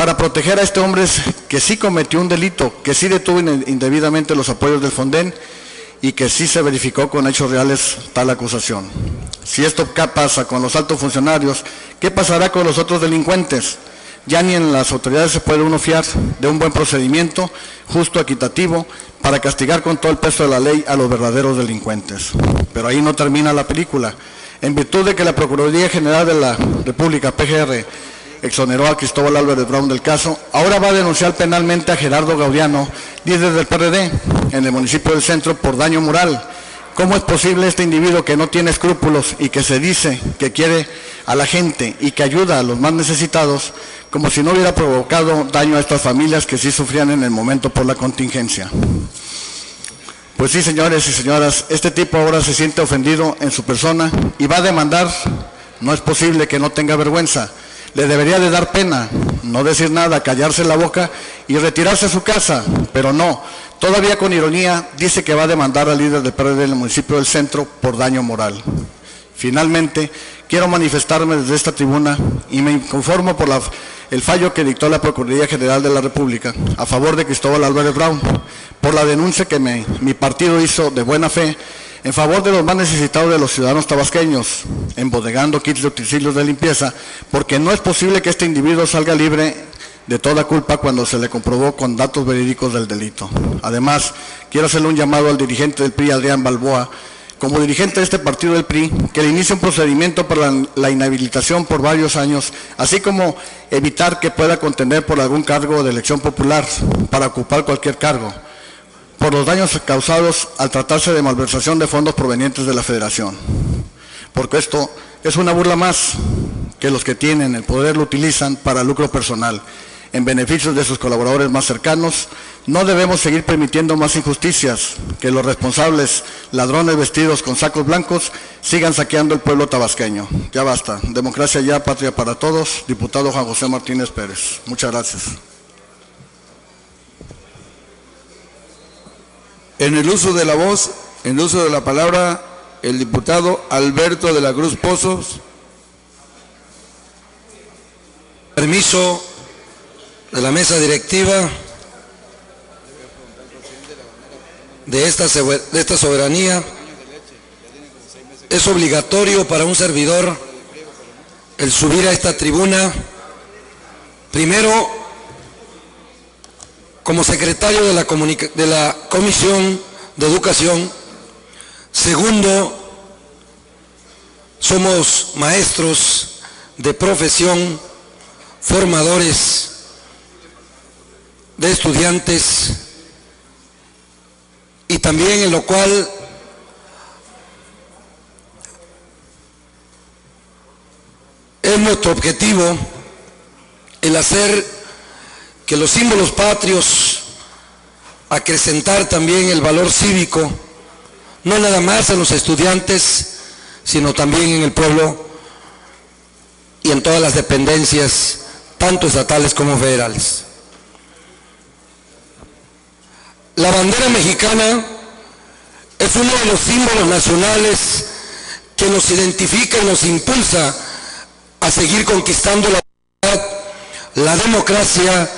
para proteger a este hombre que sí cometió un delito, que sí detuvo indebidamente los apoyos del Fonden y que sí se verificó con hechos reales tal acusación. Si esto pasa con los altos funcionarios, ¿qué pasará con los otros delincuentes? Ya ni en las autoridades se puede uno fiar de un buen procedimiento, justo, equitativo, para castigar con todo el peso de la ley a los verdaderos delincuentes. Pero ahí no termina la película. En virtud de que la Procuraduría General de la República, PGR, exoneró a Cristóbal Álvarez Brown del caso, ahora va a denunciar penalmente a Gerardo Gaudiano, líder del PRD, en el municipio del Centro, por daño moral. ¿Cómo es posible este individuo que no tiene escrúpulos y que se dice que quiere a la gente y que ayuda a los más necesitados, como si no hubiera provocado daño a estas familias que sí sufrían en el momento por la contingencia? Pues sí, señores y señoras, este tipo ahora se siente ofendido en su persona y va a demandar. No es posible que no tenga vergüenza. Le debería de dar pena, no decir nada, callarse la boca y retirarse a su casa, pero no. Todavía con ironía dice que va a demandar al líder del PRD del municipio del Centro por daño moral. Finalmente, quiero manifestarme desde esta tribuna y me conformo por el fallo que dictó la Procuraduría General de la República a favor de Cristóbal Álvarez Brown, por la denuncia que mi partido hizo de buena fe en favor de los más necesitados de los ciudadanos tabasqueños, embodegando kits de utensilios de limpieza, porque no es posible que este individuo salga libre de toda culpa cuando se le comprobó con datos verídicos del delito. Además, quiero hacerle un llamado al dirigente del PRI, Adrián Balboa, como dirigente de este partido del PRI, que le inicie un procedimiento para la inhabilitación por varios años, así como evitar que pueda contender por algún cargo de elección popular para ocupar cualquier cargo, por los daños causados al tratarse de malversación de fondos provenientes de la Federación. Porque esto es una burla más que los que tienen el poder lo utilizan para lucro personal, en beneficio de sus colaboradores más cercanos. No debemos seguir permitiendo más injusticias, que los responsables, ladrones vestidos con sacos blancos, sigan saqueando el pueblo tabasqueño. Ya basta. Democracia ya, patria para todos. Diputado Juan José Martínez Pérez. Muchas gracias. En el uso de la voz, en el uso de la palabra, el diputado Alberto de la Cruz Pozos. Permiso de la mesa directiva de esta soberanía. Es obligatorio para un servidor el subir a esta tribuna, primero como secretario de la Comisión de Educación, segundo, somos maestros de profesión, formadores de estudiantes, y también en lo cual es nuestro objetivo el hacer que los símbolos patrios, acrecentar también el valor cívico, no nada más en los estudiantes, sino también en el pueblo y en todas las dependencias, tanto estatales como federales. La bandera mexicana es uno de los símbolos nacionales que nos identifica y nos impulsa a seguir conquistando la libertad, la democracia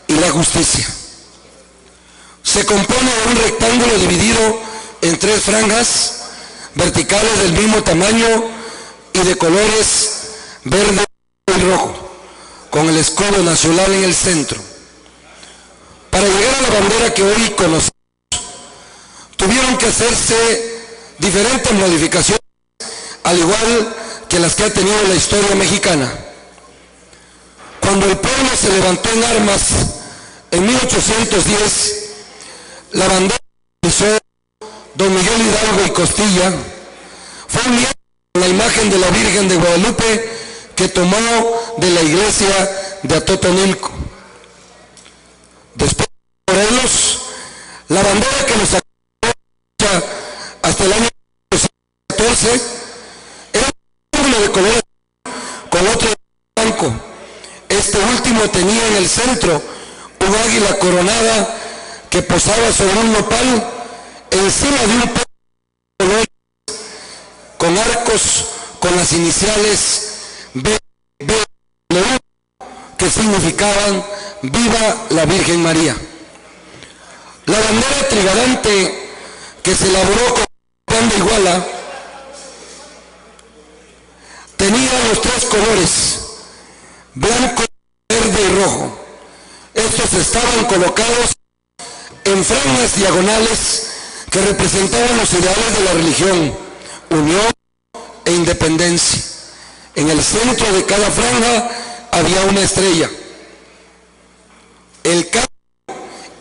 y la justicia. Se compone de un rectángulo dividido en 3 franjas verticales del mismo tamaño y de colores verde y rojo, con el escudo nacional en el centro. Para llegar a la bandera que hoy conocemos, tuvieron que hacerse diferentes modificaciones, al igual que las que ha tenido la historia mexicana. Cuando el pueblo se levantó en armas en 1810, la bandera que hizo don Miguel Hidalgo y Costilla fue unida con la imagen de la Virgen de Guadalupe que tomó de la iglesia de Atotonilco. Después de Morelos, la bandera que nos acompaña hasta el año 2014 era un símbolo de color con otro blanco. Este último tenía en el centro un águila coronada que posaba sobre un nopal encima de un color con arcos con las iniciales BW, que significaban Viva la Virgen María. La bandera trigarante que se elaboró con pan de Iguala tenía los 3 colores, blanco, verde y rojo. Estos estaban colocados en franjas diagonales que representaban los ideales de la religión, unión e independencia. En el centro de cada franja había una estrella. El 2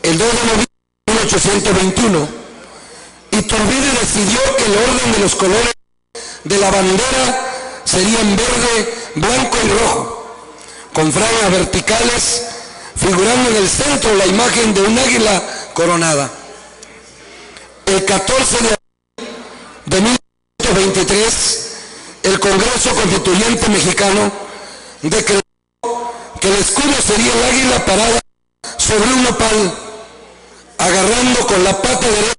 de noviembre de 1821, Iturbide decidió que el orden de los colores de la bandera serían verde, blanco y rojo, con franjas verticales, figurando en el centro la imagen de un águila coronada. El 14 de abril de 1923, el Congreso Constituyente Mexicano decretó que el escudo sería el águila parada sobre un nopal, agarrando con la pata derecha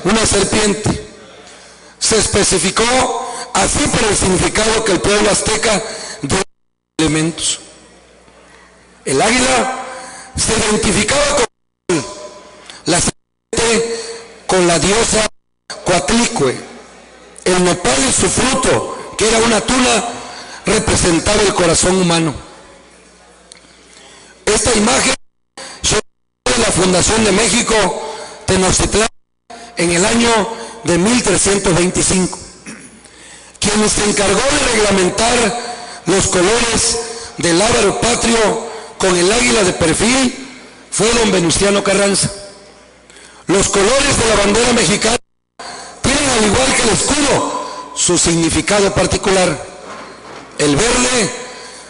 una serpiente. Se especificó así por el significado que el pueblo azteca dio a los elementos. El águila se identificaba con la serpiente con la diosa Coatlicue. El nopal y su fruto, que era una tuna, representaba el corazón humano. Esta imagen de la Fundación de México Tenochtitlán en el año de 1325. Quien se encargó de reglamentar los colores del lábaro patrio con el águila de perfil fue don Venustiano Carranza. Los colores de la bandera mexicana tienen, al igual que el escudo, su significado particular. El verde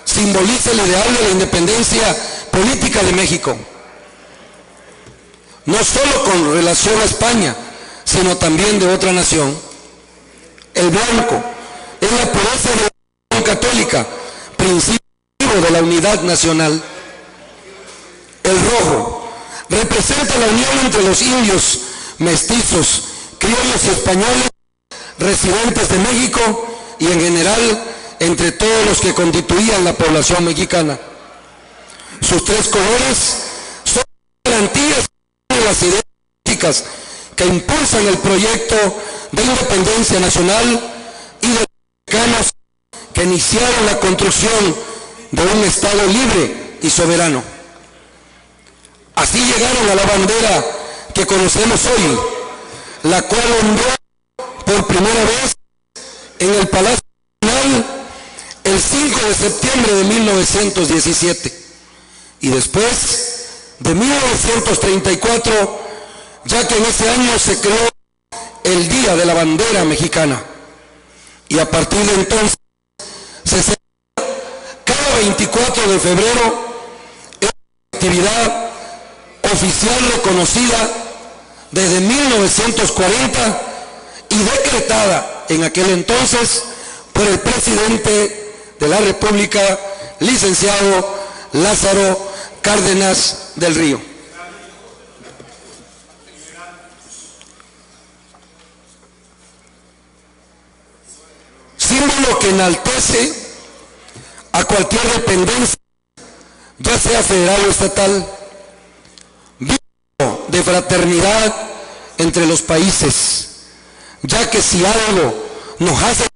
simboliza el ideal de la independencia política de México, no solo con relación a España, sino también de otra nación. El blanco es la pureza de la religión católica, principio de la unidad nacional. El rojo representa la unión entre los indios, mestizos, criollos y españoles residentes de México y en general entre todos los que constituían la población mexicana. Sus tres colores son garantías de las ideas políticas que impulsan el proyecto de independencia nacional y de los mexicanos que iniciaron la construcción de un Estado libre y soberano. Así llegaron a la bandera que conocemos hoy, la cual ondeó por primera vez en el Palacio Nacional el 5 de septiembre de 1917 y después de 1934, ya que en ese año se creó el Día de la Bandera Mexicana, y a partir de entonces se celebra cada 24 de febrero esta actividad oficial reconocida desde 1940 y decretada en aquel entonces por el presidente de la República, licenciado Lázaro Cárdenas del Río. Símbolo que enaltece a cualquier dependencia, ya sea federal o estatal, vínculo de fraternidad entre los países, ya que si algo nos hace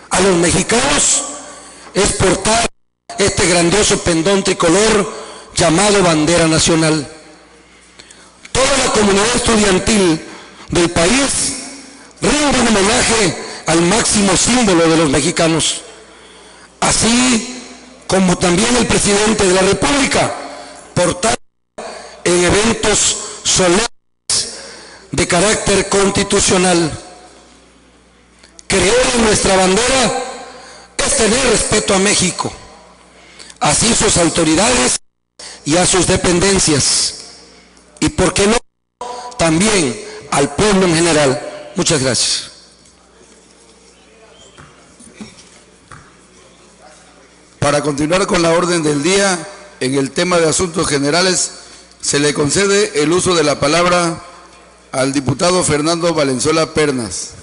a los mexicanos es portar este grandioso pendón tricolor llamado bandera nacional. Toda la comunidad estudiantil del país rinde un homenaje al máximo símbolo de los mexicanos, así como también el presidente de la República, portar en eventos solemnes de carácter constitucional. Creer en nuestra bandera es tener respeto a México, así sus autoridades y a sus dependencias, y por qué no, también al pueblo en general. Muchas gracias. Para continuar con la orden del día, en el tema de asuntos generales, se le concede el uso de la palabra al diputado Fernando Valenzuela Pernas.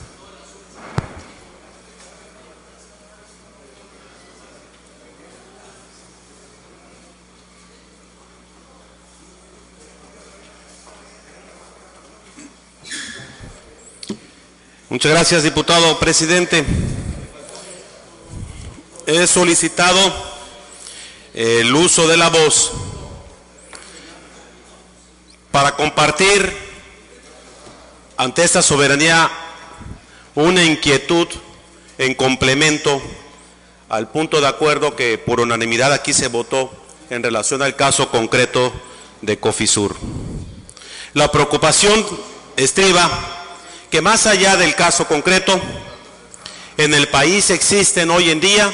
Muchas gracias, diputado presidente. He solicitado el uso de la voz para compartir ante esta soberanía una inquietud en complemento al punto de acuerdo que por unanimidad aquí se votó en relación al caso concreto de Cofisur. La preocupación estriba que más allá del caso concreto, en el país existen hoy en día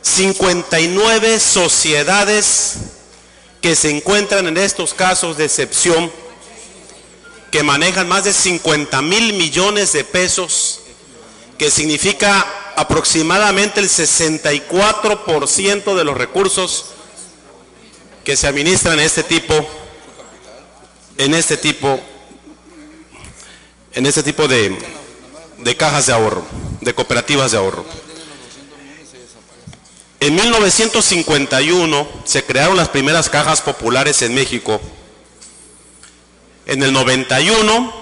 59 sociedades que se encuentran en estos casos de excepción, que manejan más de 50,000 millones de pesos, que significa aproximadamente el 64% de los recursos que se administran en este tipo de cajas de ahorro, de cooperativas de ahorro. En 1951 se crearon las primeras cajas populares en México. En el 91,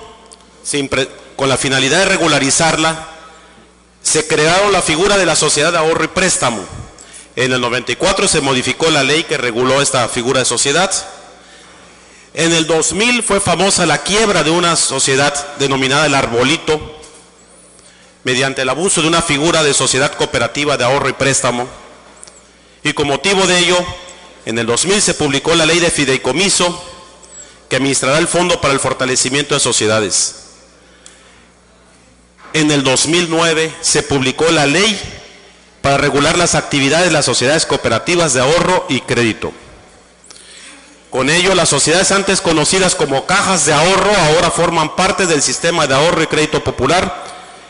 con la finalidad de regularizarla, se crearon la figura de la sociedad de ahorro y préstamo. En el 94 se modificó la ley que reguló esta figura de sociedad. En el 2000 fue famosa la quiebra de una sociedad denominada El Arbolito, mediante el abuso de una figura de sociedad cooperativa de ahorro y préstamo. Y con motivo de ello, en el 2000 se publicó la Ley de Fideicomiso, que administrará el Fondo para el Fortalecimiento de Sociedades. En el 2009 se publicó la Ley para regular las actividades de las sociedades cooperativas de ahorro y crédito. Con ello, las sociedades antes conocidas como cajas de ahorro ahora forman parte del sistema de ahorro y crédito popular,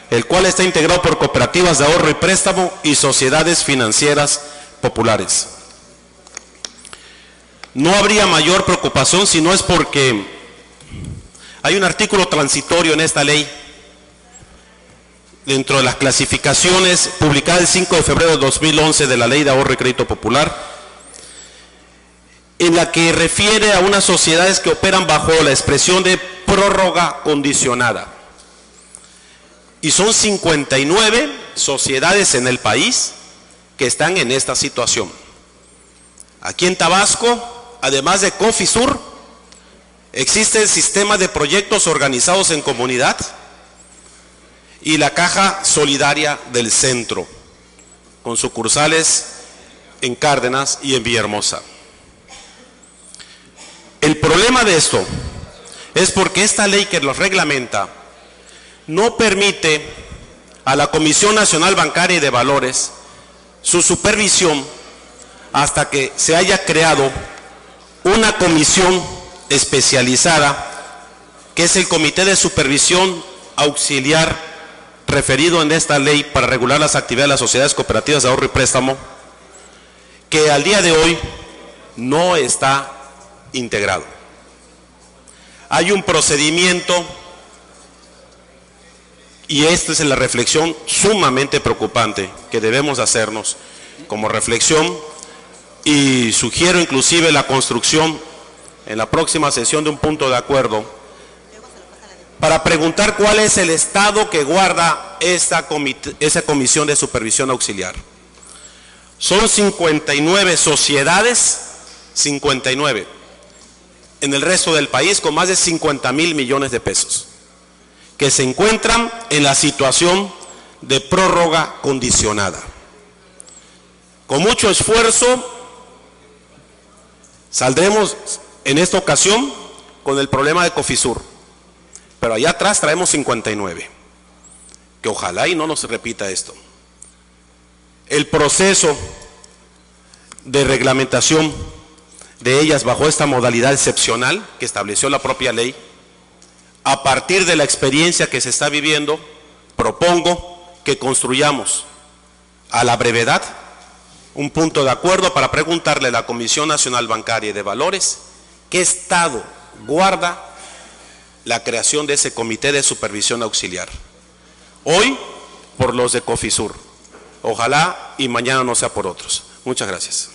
el cual está integrado por cooperativas de ahorro y préstamo y sociedades financieras populares. No habría mayor preocupación si no es porque hay un artículo transitorio en esta ley, dentro de las clasificaciones publicadas el 5 de febrero de 2011 de la Ley de Ahorro y Crédito Popular, en la que refiere a unas sociedades que operan bajo la expresión de prórroga condicionada. Y son 59 sociedades en el país que están en esta situación. Aquí en Tabasco, además de Cofisur, existe el sistema de proyectos organizados en comunidad y la Caja Solidaria del Centro, con sucursales en Cárdenas y en Villahermosa. El problema de esto es porque esta ley que los reglamenta no permite a la Comisión Nacional Bancaria y de Valores su supervisión hasta que se haya creado una comisión especializada, que es el Comité de Supervisión Auxiliar referido en esta ley para regular las actividades de las sociedades cooperativas de ahorro y préstamo, que al día de hoy no está integrado. Hay un procedimiento, y esta es la reflexión sumamente preocupante que debemos hacernos como reflexión, y sugiero inclusive la construcción en la próxima sesión de un punto de acuerdo para preguntar cuál es el estado que guarda esa comisión de supervisión auxiliar. Son 59 sociedades, 59, en el resto del país con más de 50,000 millones de pesos, que se encuentran en la situación de prórroga condicionada. Con mucho esfuerzo saldremos en esta ocasión con el problema de Cofisur, pero allá atrás traemos 59, que ojalá y no nos repita esto. El proceso de reglamentación de ellas bajo esta modalidad excepcional que estableció la propia ley, a partir de la experiencia que se está viviendo, propongo que construyamos a la brevedad un punto de acuerdo para preguntarle a la Comisión Nacional Bancaria y de Valores qué estado guarda la creación de ese comité de supervisión auxiliar. Hoy por los de Cofisur, ojalá y mañana no sea por otros. Muchas gracias.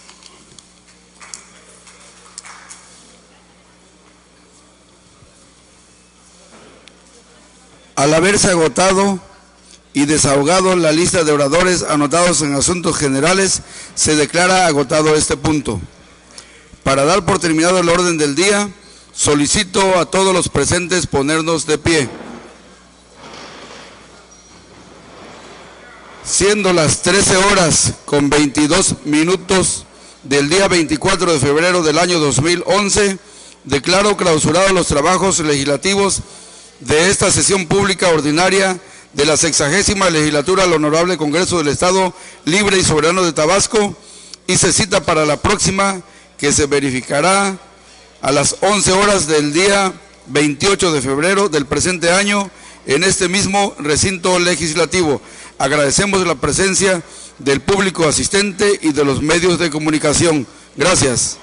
Al haberse agotado y desahogado la lista de oradores anotados en asuntos generales, se declara agotado este punto. Para dar por terminado el orden del día, solicito a todos los presentes ponernos de pie. Siendo las 13:22 del día 24 de febrero del año 2011, declaro clausurados los trabajos legislativos de esta sesión pública ordinaria de la 60ª legislatura del Honorable Congreso del Estado Libre y Soberano de Tabasco, y se cita para la próxima, que se verificará a las 11 horas del día 28 de febrero del presente año en este mismo recinto legislativo. Agradecemos la presencia del público asistente y de los medios de comunicación. Gracias.